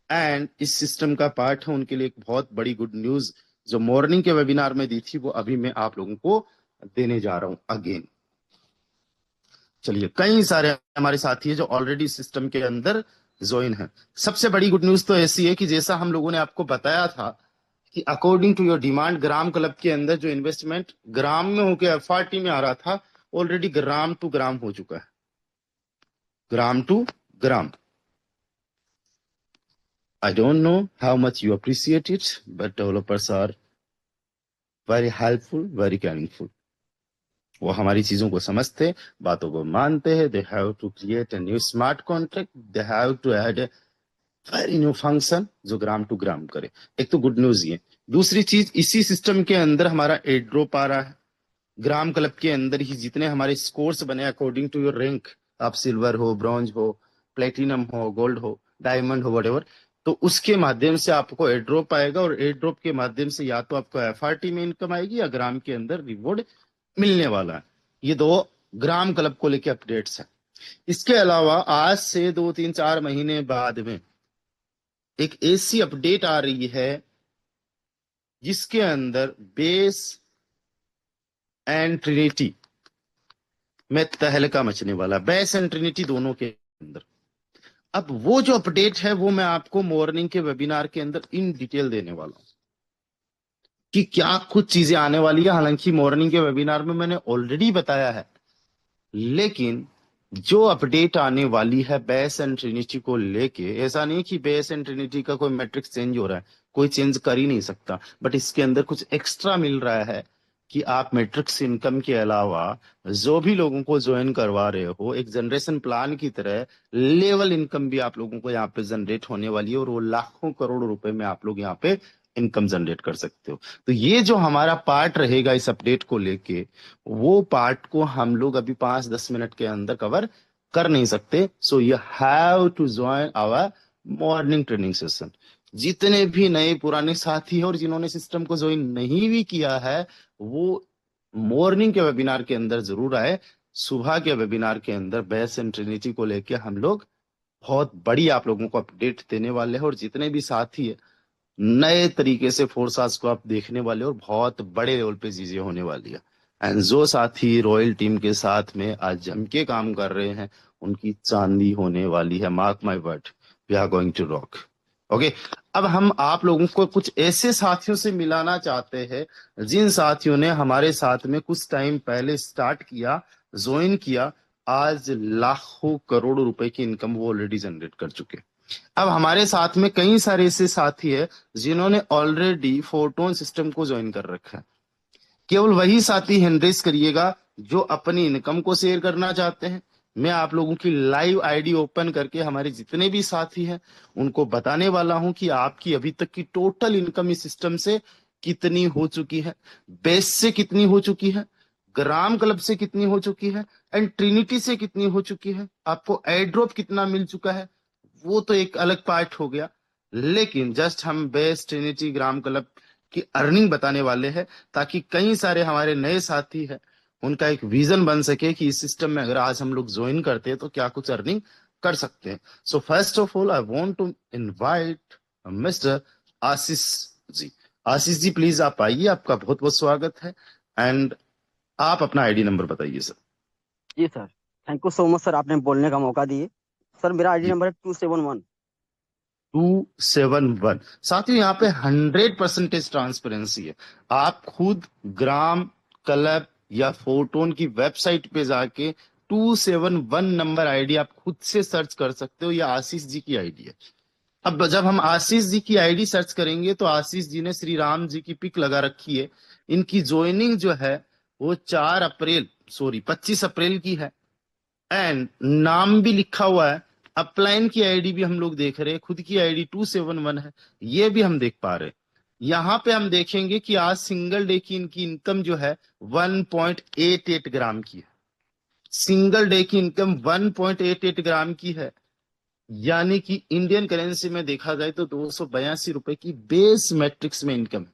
A: एंड इस सिस्टम का पार्ट है। उनके लिए एक बहुत बड़ी गुड न्यूज जो मॉर्निंग के वेबिनार में दी थी, वो अभी मैं आप लोगों को देने जा रहा हूं अगेन। चलिए, कई सारे हमारे साथी है जो ऑलरेडी सिस्टम के अंदर ज्वाइन है। सबसे बड़ी गुड न्यूज तो ऐसी है कि जैसा हम लोगों ने आपको बताया था कि according to your demand, Gram club के अंदर जो इन्वेस्टमेंट ग्राम में होकर एफआरटी में आ रहा था, ऑलरेडी ग्राम टू ग्राम हो चुका है। Gram to gram. I don't know how much you appreciate it, but developers are very helpful, very caringful. वो हमारी चीजों को समझते हैं, बातों को मानते हैं. They have to create a new smart contract. They have to add very new function जो ग्राम टू ग्राम करे. एक तो गुड न्यूज ये. दूसरी चीज, इसी सिस्टम के अंदर हमारा एड ड्रॉप आ रहा है. ग्राम क्लब के अंदर ही जितने हमारे स्कोर्स बने अकॉर्डिंग टू योर रैंक, आप सिल्वर हो, ब्रॉन्ज हो, प्लेटिनम हो, गोल्ड हो, डायमंड हो, वटेवर, तो उसके माध्यम से आपको एड ड्रॉप आएगा. और एड ड्रॉप के माध्यम से या तो आपको एफआरटी में इनकम आएगी या ग्राम के अंदर रिवॉर्ड मिलने वाला है. ये दो ग्राम क्लब को लेके अपडेट्स है. इसके अलावा आज से 2 3 4 महीने बाद में एक ऐसी अपडेट आ रही है जिसके अंदर बेस एंड ट्रिनिटी में तहलका मचने वाला. बेस एंड ट्रिनिटी दोनों के अंदर. अब वो जो अपडेट है वो मैं आपको मॉर्निंग के वेबिनार के अंदर इन डिटेल देने वाला हूं कि क्या कुछ चीजें आने वाली है. हालांकि मॉर्निंग के वेबिनार में मैंने ऑलरेडी बताया है, लेकिन जो अपडेट आने वाली है बेस एंड ट्रिनिटी को लेके, ऐसा नहीं कि बेस एंड ट्रिनिटी का कोई मैट्रिक्स चेंज हो रहा है, कोई चेंज कर ही नहीं सकता, बट इसके अंदर कुछ एक्स्ट्रा मिल रहा है कि आप मैट्रिक्स इनकम के अलावा जो भी लोगों को ज्वाइन करवा रहे हो, एक जनरेशन प्लान की तरह लेवल इनकम भी आप लोगों को यहाँ पे जनरेट होने वाली है. और वो लाखों करोड़ रुपए में आप लोग यहाँ पे इनकम जनरेट कर सकते हो. तो ये जो हमारा पार्ट रहेगा इस अपडेट को लेके, वो पार्ट को हम लोग अभी 5 10 मिनट के अंदर कवर कर नहीं सकते. So you have to join our morning training session. जितने भी नए पुराने साथी हैं और जिन्होंने सिस्टम को ज्वाइन नहीं भी किया है, वो मॉर्निंग के वेबिनार के अंदर जरूर आए. सुबह के वेबिनार के अंदर बेस एंड ट्रिनिटी को लेके हम लोग बहुत बड़ी आप लोगों को अपडेट देने वाले हैं. और जितने भी साथी है, नए तरीके से फोरसास को आप देखने वाले हो और बहुत बड़े लेवल पे चीजें होने वाली है. एंड जो साथी रॉयल टीम के साथ में आज जम के काम कर रहे हैं, उनकी चांदी होने वाली है. Mark my word, we are going to rock. Okay. अब हम आप लोगों को कुछ ऐसे साथियों से मिलाना चाहते हैं जिन साथियों ने हमारे साथ में कुछ टाइम पहले स्टार्ट किया, ज्वाइन किया. आज लाखों करोड़ रुपए की इनकम वो ऑलरेडी जनरेट कर चुके. अब हमारे साथ में कई सारे ऐसे साथी है जिन्होंने ऑलरेडी फोटोन सिस्टम को ज्वाइन कर रखा है. केवल वही साथी हैंड रेज करिएगा जो अपनी इनकम को शेयर करना चाहते हैं. मैं आप लोगों की लाइव आईडी ओपन करके हमारे जितने भी साथी हैं उनको बताने वाला हूं कि आपकी अभी तक की टोटल इनकम इस सिस्टम से कितनी हो चुकी है, बेस से कितनी हो चुकी है, ग्राम क्लब से कितनी हो चुकी है, एंड ट्रिनिटी से कितनी हो चुकी है, आपको एयर ड्रॉप कितना मिल चुका है. वो तो एक अलग पार्ट हो गया, लेकिन जस्ट हम बेस ट्रिनिटी ग्राम क्लब की अर्निंग बताने वाले हैं ताकि कई सारे हमारे नए साथी हैं, उनका एक विजन बन सके कि इस सिस्टम में अगर आज हम लोग ज्वाइन करते हैं तो क्या कुछ अर्निंग कर सकते हैं. So first of all I want to invite mister Ashish ji. Ashish ji please आप आइए, आपका बहुत बहुत स्वागत है. एंड आप अपना आईडी नंबर बताइए सर.
D: जी sir, thank you so much sir, आपने बोलने का मौका दिए. सर मेरा आईडी
A: जी.
D: नंबर है 271.
A: 271. साथियों यहाँ पे 100% ट्रांसपेरेंसी है. आप खुद ग्राम क्लब या फोटोन की वेबसाइट पे जाके 271 नंबर आईडी आप खुद से सर्च कर सकते हो. ये आशीष जी की आईडी है. अब जब हम आशीष जी की आईडी सर्च करेंगे तो आशीष जी ने श्री राम जी की पिक लगा रखी है. इनकी ज्वाइनिंग जो है वो 25 अप्रैल की है. एंड नाम भी लिखा हुआ है. अपलाइन की आईडी भी हम लोग देख रहे हैं, खुद की आईडी 271 है, ये भी हम देख पा रहे हैं. यहाँ पे हम देखेंगे कि आज सिंगल डे की इनकी इनकम जो है 1.88 ग्राम की है. सिंगल डे की इनकम 1.88 ग्राम की है, यानी कि इंडियन करेंसी में देखा जाए तो 282 रुपए की बेस मैट्रिक्स में इनकम है.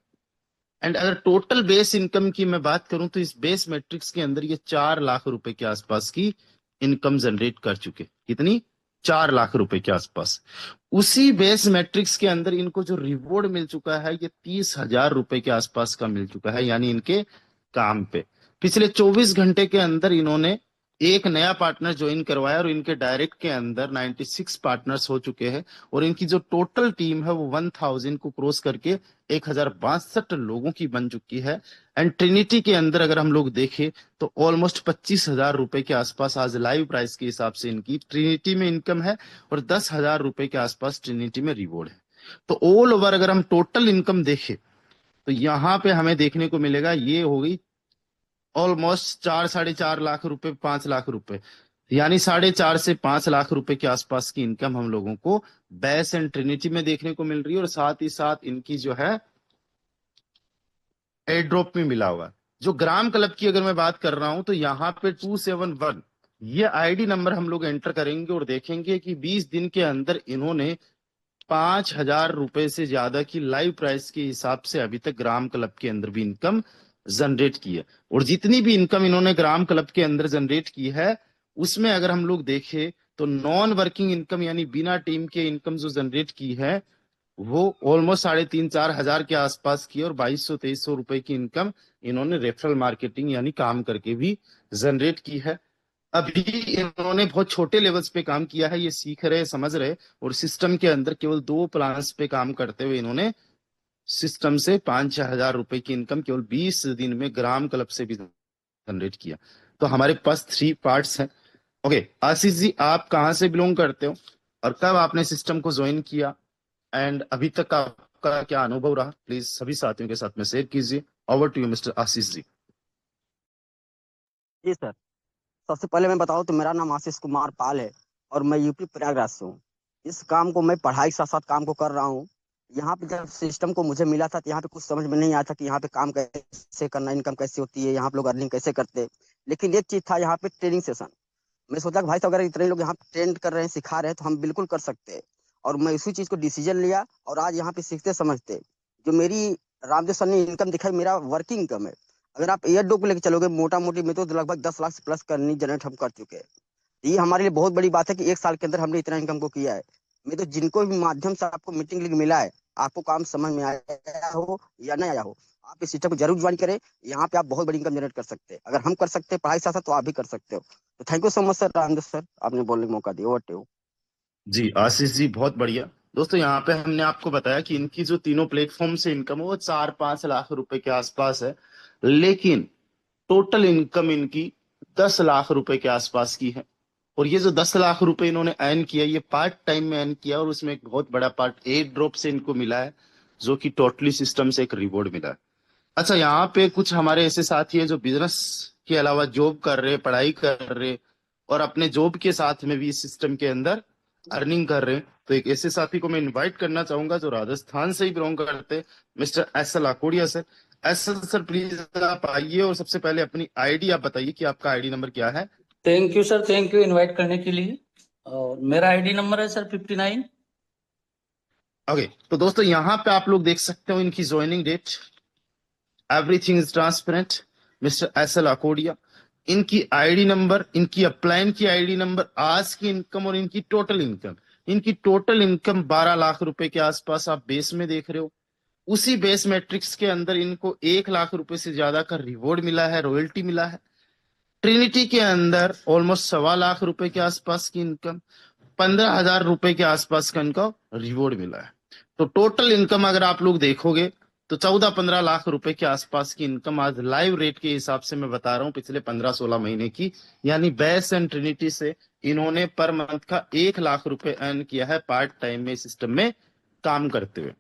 A: एंड अगर टोटल बेस इनकम की मैं बात करूं तो इस बेस मैट्रिक्स के अंदर ये 4 लाख रुपए के आसपास की इनकम जनरेट कर चुके. कितनी? 4 लाख रुपए के आसपास. उसी बेस मैट्रिक्स के अंदर इनको जो रिवॉर्ड मिल चुका है ये 30,000 रुपए के आसपास का मिल चुका है. यानी इनके काम पे पिछले 24 घंटे के अंदर इन्होंने एक नया पार्टनर ज्वाइन करवाया और इनके डायरेक्ट के अंदर 96 पार्टनर्स हो चुके हैं. और इनकी जो टोटल टीम है वो 1000 को क्रॉस करके 1062 लोगों की बन चुकी है. एंड ट्रिनिटी के अंदर अगर हम लोग देखें तो ऑलमोस्ट 25,000 रुपए के आसपास आज लाइव प्राइस के हिसाब से इनकी ट्रिनिटी में इनकम है और 10,000 रुपए के आसपास ट्रिनिटी में रिवॉर्ड है. तो ऑल ओवर अगर हम टोटल इनकम देखें तो यहाँ पे हमें देखने को मिलेगा ये हो गई ऑलमोस्ट 4 साढ़े 4 लाख रुपए, 5 लाख रुपए, यानी 4.5 से 5 लाख रुपए के आसपास की इनकम हम लोगों को बैस एंड ट्रिनिटी में देखने को मिल रही है। और साथ ही साथ इनकी जो है एयर ड्रॉप में मिला हुआ है। जो ग्राम क्लब की अगर मैं बात कर रहा हूं तो यहाँ पे 271 ये आईडी नंबर हम लोग एंटर करेंगे और देखेंगे कि 20 दिन के अंदर इन्होंने 5,000 रुपए से ज्यादा की लाइव प्राइस के हिसाब से अभी तक ग्राम क्लब के अंदर भी इनकम जनरेट की है। और जितनी भी इनकम इन्होंने ग्राम क्लब के अंदर जनरेट की है उसमें अगर हम लोग देखें तो नॉन वर्किंग इनकम यानी बिना टीम के इनकम जो जनरेट की है वो ऑलमोस्ट 3,500-4,000 के आसपास की है। और 2,200-2,300 रुपए की इनकम इन्होंने रेफरल मार्केटिंग यानी काम करके भी जनरेट की है। अभी इन्होंने बहुत छोटे लेवल्स पे काम किया है, ये सीख रहे समझ रहे। और सिस्टम के अंदर केवल 2 प्लान्स पे काम करते हुए इन्होंने सिस्टम से 5,000 रुपए की इनकम केवल 20 दिन में ग्राम क्लब से भी जनरेट किया। तो हमारे पास 3 पार्ट्स हैं। ओके आशीष जी, आप कहाँ से बिलोंग करते हो और कब आपने सिस्टम को ज्वाइन किया एंड अभी तक आपका क्या अनुभव रहा, प्लीज सभी साथियों के साथ में शेयर कीजिए। Over to you mister Ashish ji.
D: जी सर, सबसे पहले मैं बताऊं तो मेरा नाम आशीष कुमार पाल है और मैं यूपी प्रयागराज से हूँ। इस काम को मैं पढ़ाई के साथ साथ काम को कर रहा हूँ। यहाँ पे जब सिस्टम को मुझे मिला था तो यहाँ पे कुछ समझ में नहीं आया था कि यहाँ पे काम कैसे करना, इनकम कैसे होती है, यहाँ पे लोग अर्निंग कैसे करते हैं। लेकिन एक चीज था यहाँ पे ट्रेनिंग सेशन। मैं सोचा कि भाई साहब अगर इतने लोग यहाँ पे ट्रेंड कर रहे हैं, सिखा रहे हैं तो हम बिल्कुल कर सकते हैं। और मैं इसी चीज को डिसीजन लिया और आज यहाँ पे सीखते समझते जो मेरी रामदेव सर ने इनकम दिखाई, मेरा वर्किंग इनकम है। अगर आप एयर डो को लेकर चलोगे मोटा मोटी में तो लगभग 10 लाख से प्लस का अर्निंग जनरेट हम कर चुके हैं। ये हमारे लिए बहुत बड़ी बात है कि एक साल के अंदर हमने इतना इनकम को किया है। मैं तो जिनको भी माध्यम से आपको मीटिंग लिंक मिला है, आपको काम समझ में आया हो या नहीं आया हो, आप इस सिस्टम को जरूर ज्वाइन करें। यहाँ पे आप बहुत बड़ी इनकम जनरेट कर सकते हैं। अगर हम कर सकते हैं पढ़ाई साथ साथ तो आप भी कर सकते हो। तो thank you so much sir, Ramdev sir, आपने बोलने का मौका दिया। Over to you.
A: जी आशीष जी, बहुत बढ़िया। दोस्तों यहाँ पे हमने आपको बताया कि इनकी जो तीनों प्लेटफॉर्म से इनकम है वो 4-5 लाख रुपए के आसपास है, लेकिन टोटल इनकम इनकी 10 लाख रुपए के आसपास की है। और ये जो 10 लाख रुपए इन्होंने अर्न किया ये पार्ट टाइम में अर्न किया और उसमें एक बहुत बड़ा पार्ट एयर ड्रॉप से इनको मिला है, जो कि टोटली सिस्टम से एक रिवॉर्ड मिला है। अच्छा, यहाँ पे कुछ हमारे ऐसे साथी हैं जो बिजनेस के अलावा जॉब कर रहे, पढ़ाई कर रहे और अपने जॉब के साथ में भी इस सिस्टम के अंदर अर्निंग कर रहे हैं। तो एक ऐसे साथी को मैं इनवाइट करना चाहूंगा जो राजस्थान से ही बिलोंग करते हैं, mister S L Akodia sir. S L sir please आप आइए और सबसे पहले अपनी आईडी आप बताइए कि आपका आईडी नंबर क्या है।
E: Thank you sir, thank you invite करने के लिए। और मेरा आईडी नंबर है सर 59।
A: ओके तो दोस्तों यहाँ पे आप लोग देख सकते हो इनकी joining date, everything is transparent. Mister S L Akodia, इनकी आईडी नंबर, इनकी अपलाइन की आईडी नंबर, आज की इनकम और इनकी टोटल इनकम। इनकी टोटल इनकम 12 लाख रुपए के आसपास आप बेस में देख रहे हो। उसी बेस मैट्रिक्स के अंदर इनको 1 लाख रुपए से ज्यादा का रिवॉर्ड मिला है, रॉयल्टी मिला है। ट्रिनिटी के अंदर ऑलमोस्ट 1.25 लाख रुपए के आसपास की इनकम, 15,000 रुपए के आसपास का इनका रिवॉर्ड मिला है। तो टोटल इनकम अगर आप लोग देखोगे तो 14-15 लाख रुपए के आसपास की इनकम आज लाइव रेट के हिसाब से मैं बता रहा हूं पिछले 15-16 महीने की, यानी बेस एंड ट्रिनिटी से इन्होंने पर मंथ का 1 लाख रुपए अर्न किया है पार्ट टाइम में सिस्टम में काम करते हुए।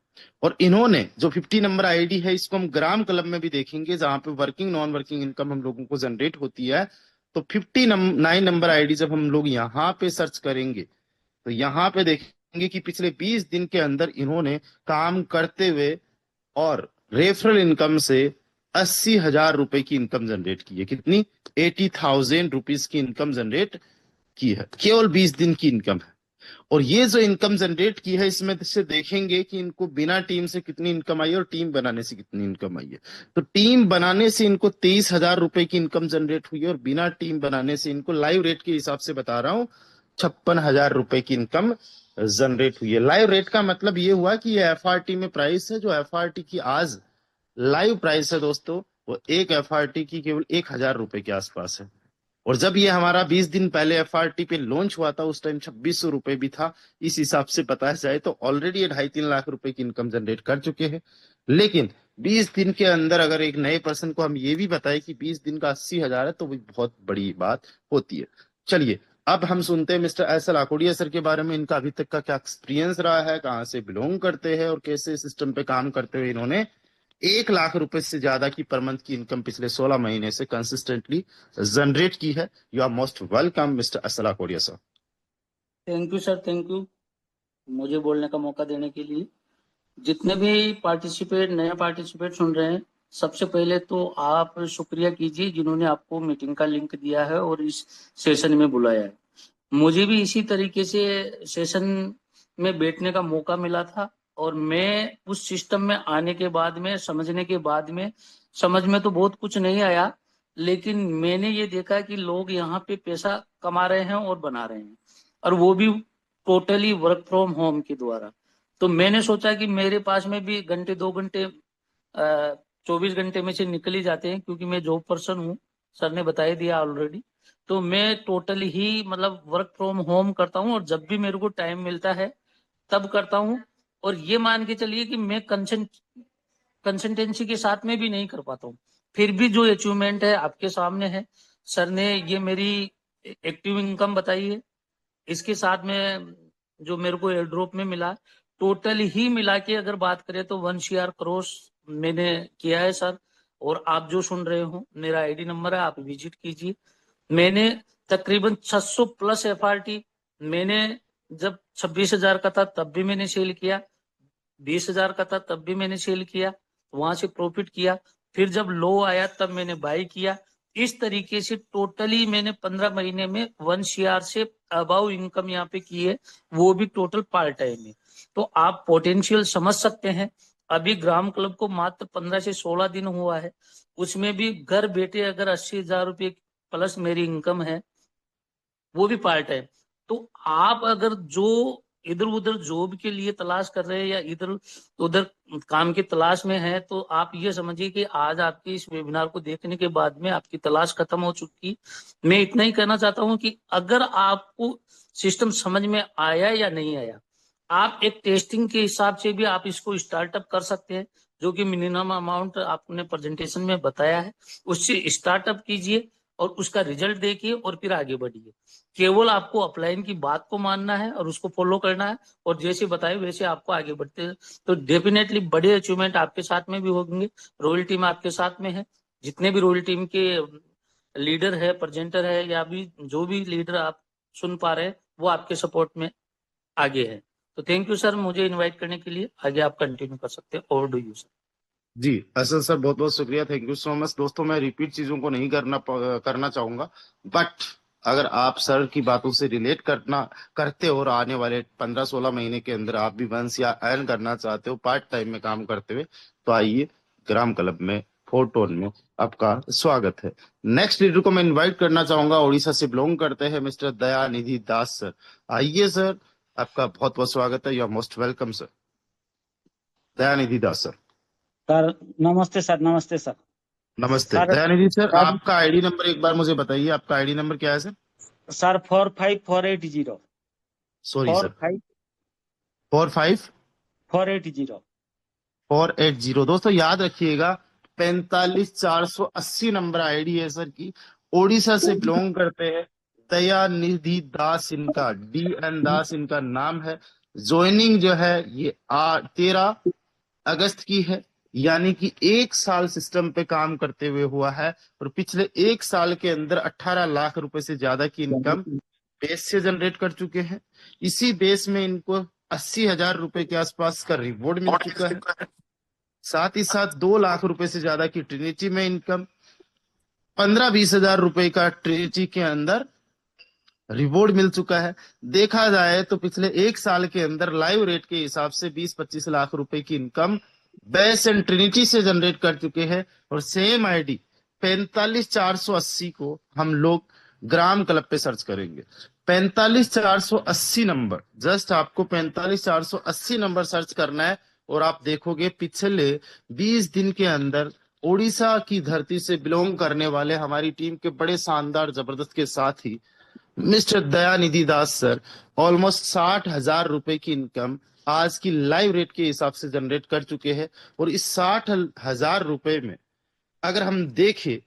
A: और इन्होंने जो 50 नंबर आईडी है इसको हम ग्राम क्लब में भी देखेंगे जहां पे वर्किंग नॉन वर्किंग इनकम हम लोगों को जनरेट होती है। तो 59 नंबर आईडी जब हम लोग यहाँ पे सर्च करेंगे तो यहाँ पे देखेंगे कि पिछले 20 दिन के अंदर इन्होंने काम करते हुए और रेफरल इनकम से 80,000 रुपए की इनकम जनरेट की है। कितनी? 80,000 रुपीज की इनकम जनरेट की है, केवल 20 दिन की इनकम है। और ये जो इनकम जनरेट की है इसमें से देखेंगे कि इनको बिना टीम से कितनी इनकम आई है और टीम बनाने से कितनी इनकम आई है। तो टीम बनाने से इनको 23,000 रुपए की इनकम जनरेट हुई है और बिना टीम बनाने से इनको लाइव रेट के हिसाब से बता रहा हूं 56,000 रुपए की इनकम जनरेट हुई है। लाइव रेट का मतलब ये हुआ कि ये एफआरटी में प्राइस है, जो एफआरटी की आज लाइव प्राइस है दोस्तों वो एक एफआरटी की केवल 1,000 रुपए के आसपास है। और जब ये हमारा 20 दिन पहले एफआरटी पे लॉन्च हुआ था उस टाइम 2,600 रुपए भी था। इस हिसाब से बताया जाए तो ऑलरेडी ये 2.5-3 लाख रुपए की इनकम जनरेट कर चुके हैं। लेकिन 20 दिन के अंदर अगर एक नए पर्सन को हम ये भी बताएं कि 20 दिन का 80,000 है तो भी बहुत बड़ी बात होती है। चलिए अब हम सुनते हैं mister S L Akodia sir के बारे में। इनका अभी तक का क्या एक्सपीरियंस रहा है, कहाँ से बिलोंग करते हैं और कैसे सिस्टम पे काम करते हुए इन्होंने 1 लाख रुपए से ज्यादा की पर मंथ की इनकम पिछले 16 महीने से कंसिस्टेंटली जनरेट की है। You are most welcome mister S L Akodia sir.
E: Thank you sir, thank you मुझे बोलने का मौका देने के लिए। जितने भी नए पार्टिसिपेट सुन रहे हैं, सबसे पहले तो आप शुक्रिया कीजिए जिन्होंने आपको मीटिंग का लिंक दिया है और इस सेशन में बुलाया है। मुझे भी इसी तरीके से सेशन में बैठने का मौका मिला था और मैं उस सिस्टम में आने के बाद में, समझने के बाद में, समझ में तो बहुत कुछ नहीं आया, लेकिन मैंने ये देखा कि लोग यहाँ पे पैसा कमा रहे हैं और बना रहे हैं, और वो भी टोटली वर्क फ्रॉम होम के द्वारा। तो मैंने सोचा कि मेरे पास में भी घंटे 2 घंटे 24 घंटे में से निकल ही जाते हैं, क्योंकि मैं जॉब पर्सन हूँ, सर ने बता ही दिया ऑलरेडी। तो मैं टोटली ही मतलब वर्क फ्रॉम होम करता हूँ, और जब भी मेरे को टाइम मिलता है तब करता हूँ। और ये मान के चलिए कि मैं कंसिस्टेंसी के साथ में भी नहीं कर पाता हूँ, फिर भी जो अचीवमेंट है आपके सामने है। सर ने ये मेरी एक्टिव इनकम बताई है, इसके साथ में जो मेरे को एयर ड्रॉप में मिला, टोटल ही मिला के अगर बात करें तो 1 CR क्रॉस मैंने किया है सर। और आप जो सुन रहे हो, मेरा आईडी नंबर है, आप विजिट कीजिए। मैंने तकरीबन 600 प्लस FRT, मैंने जब 26,000 का था तब भी मैंने सेल किया, 20,000 का था तब भी मैंने सेल किया, वहां से प्रॉफिट किया, फिर जब लो आया तब मैंने बाई किया। इस तरीके से टोटली मैंने 15 महीने में 1 CR से अबाउ इनकम यहाँ पे की है, वो भी टोटल पार्ट टाइम में। तो आप पोटेंशियल समझ सकते हैं। अभी ग्राम क्लब को मात्र 15 से 16 दिन हुआ है, उसमें भी घर बैठे अगर 80,000 रुपये प्लस मेरी इनकम है, वो भी पार्ट टाइम। तो आप अगर जो इधर उधर जॉब के लिए तलाश कर रहे हैं या इधर उधर काम की तलाश में है, तो आप ये समझिए कि आज आपके इस वेबिनार को देखने के बाद में आपकी तलाश खत्म हो चुकी। मैं इतना ही कहना चाहता हूं कि अगर आपको सिस्टम समझ में आया या नहीं आया, आप एक टेस्टिंग के हिसाब से भी आप इसको स्टार्टअप कर सकते हैं, जो कि मिनिमम अमाउंट आपने प्रेजेंटेशन में बताया है, उससे स्टार्टअप कीजिए और उसका रिजल्ट देखिए और फिर आगे बढ़िए। केवल आपको अपलाइन की बात को मानना है और उसको फॉलो करना है, और जैसे बताए वैसे आपको आगे बढ़ते हैं तो डेफिनेटली बड़े अचीवमेंट आपके साथ में भी होंगे। रॉयल टीम आपके साथ में है, जितने भी रॉयल टीम के लीडर है, प्रेजेंटर है, या भी जो भी लीडर आप सुन पा रहे हैं, वो आपके सपोर्ट में आगे है। तो थैंक यू सर मुझे इनवाइट करने के लिए। आगे आप कंटिन्यू कर सकते हैं। Over to you sir.
A: जी असल सर, बहुत बहुत शुक्रिया, थैंक यू सो मच। दोस्तों, मैं रिपीट चीजों को नहीं करना चाहूंगा, बट अगर आप सर की बातों से रिलेट करते हो और आने वाले 15-16 महीने के अंदर आप भी वंस या अर्न करना चाहते हो पार्ट टाइम में काम करते हुए, तो आइए ग्राम क्लब में, फोर्टोन में आपका स्वागत है। नेक्स्ट लीडर को मैं इन्वाइट करना चाहूंगा, उड़ीसा से बिलोंग करते हैं मिस्टर दयानिधि दास सर। आइए सर, आपका बहुत बहुत स्वागत है, you are most welcome sir. Dayanidhi Das sir.
F: Sir नमस्ते सर। नमस्ते सर।
A: नमस्ते
F: सर
A: दयानिधि सर, आपका आईडी नंबर एक बार मुझे बताइए। आपका आईडी नंबर क्या है सर?
F: Sir 45480
A: sorry sir,
F: 45
A: 45
F: 480।
A: 480। दोस्तों याद रखिएगा, 45,480 नंबर आईडी है सर की। ओडिशा से बिलोंग करते हैं, दयानिधि दास इनका, DN दास इनका नाम है। ज्वाइनिंग जो है ये 13 अगस्त की है, यानी कि 1 साल सिस्टम पे काम करते हुए हुआ है, और पिछले 1 साल के अंदर 18 लाख रुपए से ज्यादा की इनकम बेस से जनरेट कर चुके हैं। इसी बेस में इनको 80,000 रुपए के आसपास का रिवॉर्ड मिल चुका है। साथ ही साथ 2 लाख रुपए से ज्यादा की ट्रिनिटी में इनकम, 15-20 हजार रुपए का ट्रिनिटी के अंदर रिवॉर्ड मिल चुका है। देखा जाए तो पिछले 1 साल के अंदर लाइव रेट के हिसाब से 20-25 लाख रुपए की इनकम बेस एंड ट्रिनिटी से जनरेट कर चुके हैं। और सेम आईडी 45,480 को हम लोग ग्राम क्लब पे सर्च करेंगे। 45,480 नंबर, जस्ट आपको 45,480 नंबर सर्च करना है, और आप देखोगे पिछले 20 दिन के अंदर ओडिशा की धरती से बिलोंग करने वाले हमारी टीम के बड़े शानदार जबरदस्त के साथ ही mister Dayanidhi Das sir almost 60,000 रुपए की इनकम आज की लाइव रेट के हिसाब से जनरेट कर चुके हैं। और इस 60,000 रुपए में अगर हम देखें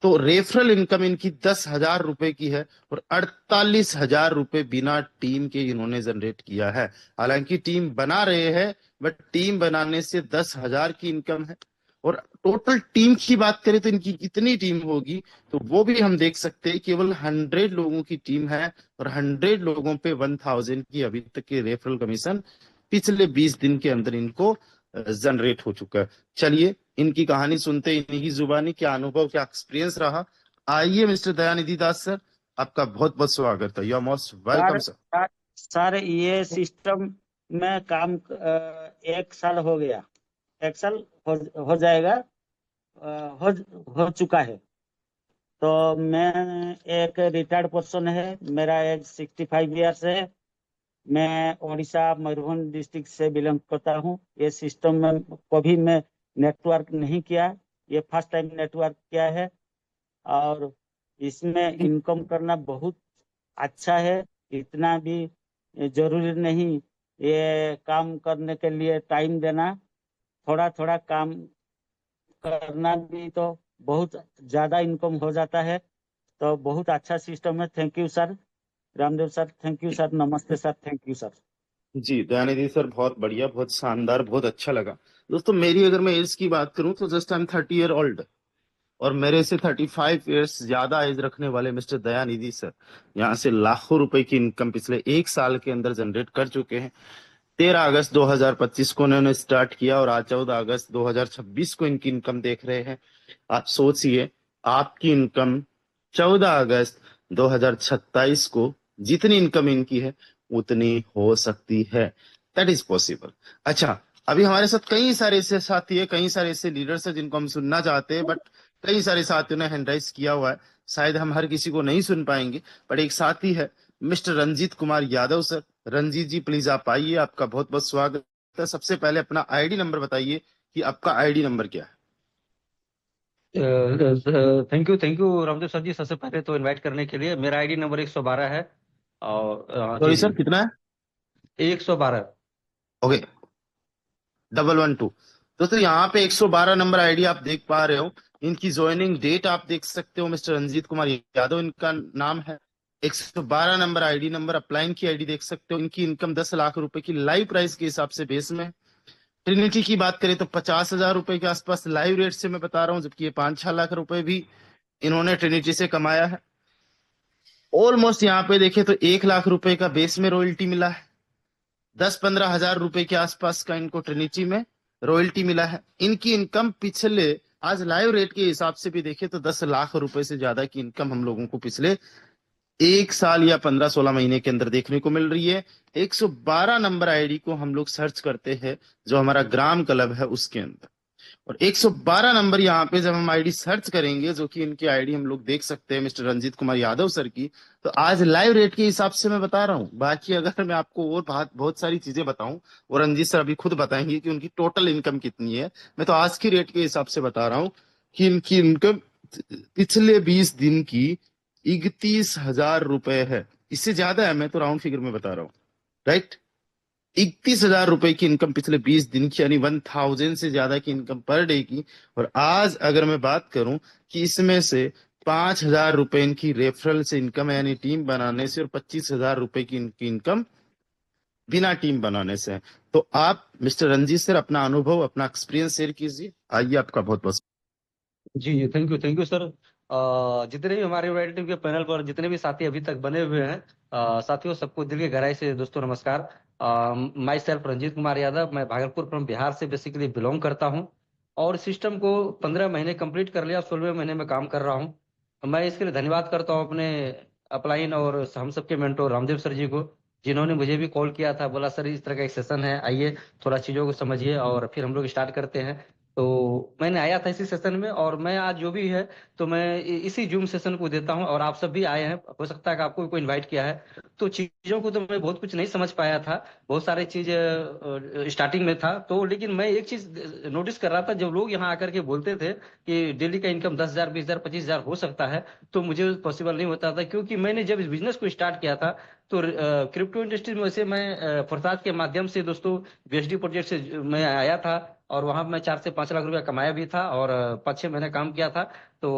A: तो रेफरल इनकम इनकी 10,000 रुपए की है और 48,000 रुपए बिना टीम के इन्होंने जनरेट किया है। हालांकि टीम बना रहे हैं, बट टीम बनाने से 10,000 की इनकम है। और टोटल टीम की बात करें तो इनकी कितनी टीम होगी, तो वो भी हम देख सकते हैं। केवल 100 लोगों की टीम है और 100 लोगों पे 1,000 की अभी तक की रेफरल कमीशन पिछले 20 दिन के अंदर इनको जनरेट हो चुका है। चलिए इनकी कहानी सुनते हैं, इन्हीं की जुबानी, क्या अनुभव, क्या एक्सपीरियंस रहा। आइए मिस्टर दयानिधि दास सर, आपका बहुत बहुत स्वागत है। You are most welcome sir.
F: Sir ये सिस्टम में काम 1 साल हो गया, 1 साल हो जाएगा, हो चुका है। तो मैं एक रिटायर्ड पर्सन है, मेरा एज 65 ईयर्स है। मैं उड़ीसा मयूरभंज डिस्ट्रिक्ट से बिलोंग करता हूँ। ये सिस्टम में कभी मैं नेटवर्क नहीं किया, ये फर्स्ट टाइम नेटवर्क किया है। और इसमें इनकम करना बहुत अच्छा है, इतना भी जरूरी नहीं ये काम करने के लिए टाइम देना, थोड़ा थोड़ा काम करना भी तो बहुत ज्यादा इनकम हो जाता है। तो बहुत अच्छा सिस्टम है। Thank you sir, Ramdev sir, thank you sir, नमस्ते सर, थैंक यू सर।
A: जी दयानिधि सर, बहुत बढ़िया, बहुत शानदार, बहुत अच्छा लगा। दोस्तों मेरी अगर मैं एज की बात करूं तो just I am 30 year old, और मेरे से 35 ईयर्स ज्यादा एज रखने वाले मिस्टर दयानिधि सर यहाँ से लाखों रुपए की इनकम पिछले 1 साल के अंदर जनरेट कर चुके हैं। 13 अगस्त 2025 को उन्होंने स्टार्ट किया और आज 14 अगस्त 2026 को इनकी इनकम देख रहे हैं। आप सोचिए, आपकी इनकम 14 अगस्त 2027 को जितनी इनकम इनकी है उतनी हो सकती है। That is possible. अच्छा, अभी हमारे साथ कई सारे ऐसे साथी है, कई सारे ऐसे लीडर्स है जिनको हम सुनना चाहते हैं, बट कई सारे साथियों ने हैंड राइज किया हुआ है, शायद हम हर किसी को नहीं सुन पाएंगे। पर एक साथी है mister Ranjit Kumar Yadav sir. Ranjit ji please आप आइए, आपका बहुत बहुत स्वागत है। सबसे पहले अपना आईडी नंबर बताइए कि आपका आईडी नंबर क्या है।
G: थैंक यू रामदेव सर जी, सबसे पहले तो इनवाइट करने के लिए। मेरा आईडी नंबर 112 है। और जी
A: सॉरी
G: जी,
A: सर, कितना है?
G: 112।
A: ओके, 112। दोस्तों यहाँ पे 112 नंबर आईडी आप देख पा रहे हो। इनकी ज्वाइनिंग डेट आप देख सकते हो, मिस्टर रंजीत कुमार यादव इनका नाम है। 112 नंबर आईडी नंबर, अपलाइन की आईडी देख सकते हो। इनकी इनकम 10 लाख रुपए की लाइव प्राइस के हिसाब से बेस में है। ट्रिनिटी की बात करें तो 50,000 रुपए के आसपास लाइव रेट से मैं बता रहा हूँ, जबकि ये 5-6 लाख रुपए भी इन्होंने ट्रिनिटी से कमाया है। ऑलमोस्ट यहाँ पे देखें तो 1 लाख रुपए का बेस में रॉयल्टी मिला है। 10-15 हजार रुपए के आसपास का इनको ट्रिनिटी में रॉयल्टी मिला है। इनकी इनकम पिछले आज लाइव रेट के हिसाब से भी देखें तो 10 लाख रुपए से ज्यादा की इनकम हम लोगों को पिछले 1 साल या 15-16 महीने के अंदर देखने को मिल रही है। 112 नंबर आईडी को हम लोग सर्च करते हैं जो हमारा ग्राम क्लब है उसके अंदर, और 112 नंबर यहाँ पे जब हम आईडी सर्च करेंगे, जो कि इनकी आईडी हम लोग देख सकते हैं मिस्टर रंजीत कुमार यादव सर की, तो आज लाइव रेट के हिसाब से मैं बता रहा हूँ। बाकी अगर मैं आपको और बहुत सारी चीजें बताऊं, और रंजीत सर अभी खुद बताएंगे कि उनकी टोटल इनकम कितनी है, मैं तो आज की रेट के हिसाब से बता रहा हूँ कि इनकी इनकम पिछले 20 दिन की 31,000 रुपए है। इससे ज्यादा है, मैं तो राउंड फिगर में बता रहा हूँ, राइट। 31,000 रुपए की इनकम पिछले 20 दिन की, यानी 1,000 से ज्यादा की इनकम पर डे की। और आज अगर मैं बात करूं कि इसमें से 5,000 रुपए इनकी रेफरल से इनकम है, यानी टीम बनाने से, और 25,000 रुपए की इनकी इनकम बिना टीम बनाने से है। तो आप मिस्टर रंजीत सर अपना अनुभव, अपना एक्सपीरियंस शेयर कीजिए। आइए, आपका बहुत बहुत
G: जी जी, थैंक यू सर। जितने भी हमारे रेड टीम के पैनल पर जितने भी साथी अभी तक बने हुए हैं, साथियों सबको दिल की गहराई से दोस्तों नमस्कार। माई सेल्फ रंजीत कुमार यादव, मैं भागलपुर फ्रॉम बिहार से बेसिकली बिलोंग करता हूं। और सिस्टम को 15 महीने कंप्लीट कर लिया, 16वें महीने में काम कर रहा हूं। मैं इसके लिए धन्यवाद करता हूं अपने अपलाइन और हम सबके मेंटोर रामदेव सर जी को, जिन्होंने मुझे भी कॉल किया था, बोला सर इस तरह का एक सेशन है, आइए थोड़ा चीजों को समझिए और फिर हम लोग स्टार्ट करते हैं। तो मैंने आया था इसी सेशन में, और मैं आज जो भी है तो मैं इसी जूम सेशन को देता हूं। और आप सब भी आए हैं, हो सकता है कि आपको भी कोई इनवाइट किया है। तो चीजों को तो मैं बहुत कुछ नहीं समझ पाया था, बहुत सारी चीज स्टार्टिंग में था तो, लेकिन मैं एक चीज नोटिस कर रहा था, जब लोग यहाँ आकर के बोलते थे कि डेली का इनकम 10,000, 20,000, 25,000 हो सकता है, तो मुझे पॉसिबल नहीं होता था। क्योंकि मैंने जब इस बिजनेस को स्टार्ट किया था तो क्रिप्टो इंडस्ट्री में वैसे मैं प्रसाद के माध्यम से दोस्तों बीएसडी प्रोजेक्ट से मैं आया था। और वहां मैं 4 से 5 लाख रुपया कमाया भी था और 5-6 महीने काम किया था। तो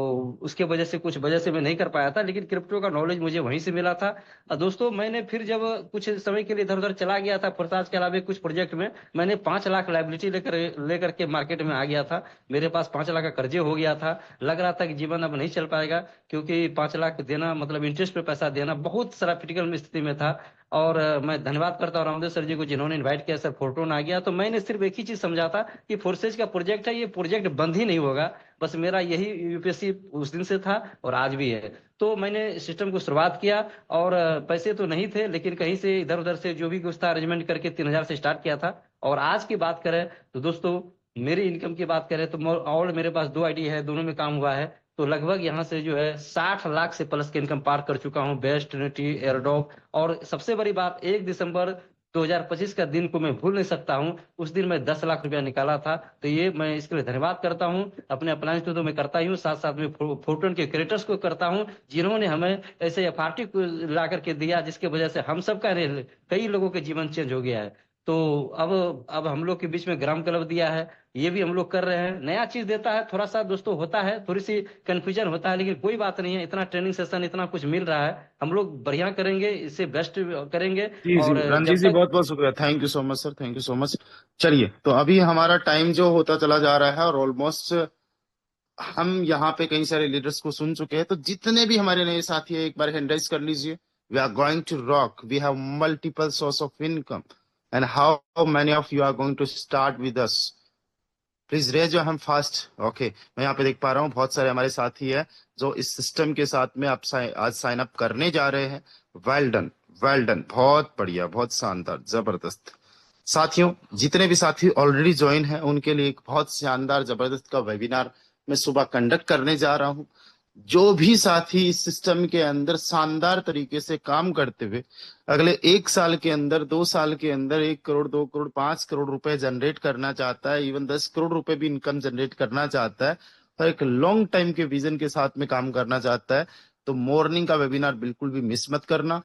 G: उसके वजह से कुछ वजह से मैं नहीं कर पाया था, लेकिन क्रिप्टो का नॉलेज मुझे वहीं से मिला था। दोस्तों मैंने फिर जब कुछ समय के लिए इधर उधर चला गया था फुर्ताज के अलावा कुछ प्रोजेक्ट में, मैंने 5 लाख लाइबिलिटी लेकर लेकर के मार्केट में आ गया था। मेरे पास 5 लाख का कर्जे हो गया था। लग रहा था कि जीवन अब नहीं चल पाएगा, क्योंकि 5 लाख देना मतलब इंटरेस्ट पे पैसा देना बहुत सारा क्रिटिकल स्थिति में था। और मैं धन्यवाद करता हूँ रामदेव सर जी को जिन्होंने इनवाइट किया, सर फोर्टून आ गया। तो मैंने सिर्फ एक ही चीज समझा था कि फोर्सेज का प्रोजेक्ट है, ये प्रोजेक्ट बंद ही नहीं होगा। बस मेरा यही यूपीएससी उस दिन से था और आज भी है। तो मैंने सिस्टम को शुरुआत किया और पैसे तो नहीं थे, लेकिन कहीं से इधर उधर से जो भी कुछ था अरेंजमेंट करके 3,000 से स्टार्ट किया था। और आज की बात करें तो दोस्तों, मेरी इनकम की बात करें तो और मेरे पास 2 आईडी है, दोनों में काम हुआ है। तो लगभग यहाँ से जो है 60 लाख से प्लस की इनकम पार कर चुका हूँ बेस्ट ट्रिनिटी एयरडॉप। और सबसे बड़ी बात, 1 दिसंबर 2025 का दिन को मैं भूल नहीं सकता हूँ। उस दिन मैं 10 लाख रुपया निकाला था। तो ये मैं इसके लिए धन्यवाद करता हूँ। अपने अप्लायंस तो मैं करता ही हूँ, साथ साथ में फोर्टून के क्रिएटर्स को करता हूँ, जिन्होंने हमें ऐसे एफआरटी को ला करके दिया, जिसके वजह से हम सबका कई लोगों के जीवन चेंज हो गया है। तो अब हम लोग के बीच में ग्राम क्लब दिया है, ये भी हम लोग कर रहे हैं। नया चीज देता है, थोड़ा सा दोस्तों होता है, थोड़ी सी कंफ्यूजन होता है, लेकिन कोई बात नहीं है। इतना ट्रेनिंग सेशन इतना कुछ मिल रहा है, हम लोग बढ़िया करेंगे, इससे बेस्ट करेंगे।
A: जी जी
G: और
A: रणजीत
G: जब
A: जी,
G: तक
A: बहुत बहुत शुक्रिया। Thank you so much sir, thank you so much. चलिए, तो अभी हमारा टाइम जो होता चला जा रहा है और ऑलमोस्ट हम यहाँ पे कई सारे लीडर्स को सुन चुके हैं। तो जितने भी हमारे नए साथी हैं, एक बार हैंड राइज कर लीजिए। We are going to rock, we have multiple source of income, and how many of you are going to start with us? Please raise your hand fast. Okay, मैं यहाँ पे देख पा रहा हूँ बहुत सारे हमारे साथी हैं जो इस सिस्टम के साथ में आप आज साइन अप करने जा रहे हैं। वेल डन, वेल डन, बहुत बढ़िया, बहुत शानदार, जबरदस्त। साथियों, जितने भी साथी ऑलरेडी ज्वाइन हैं उनके लिए एक बहुत शानदार जबरदस्त का वेबिनार मैं सुबह कंडक्ट करने जा रहा हूँ। जो भी साथी इस सिस्टम के अंदर शानदार तरीके से काम करते हुए अगले 1 साल के अंदर, 2 साल के अंदर 1 करोड़, 2 करोड़, 5 करोड़ रुपए जनरेट करना चाहता है, इवन 10 करोड़ रुपए भी इनकम जनरेट करना चाहता है और एक लॉन्ग टाइम के विजन के साथ में काम करना चाहता है, तो मॉर्निंग का वेबिनार बिल्कुल भी मिस मत करना।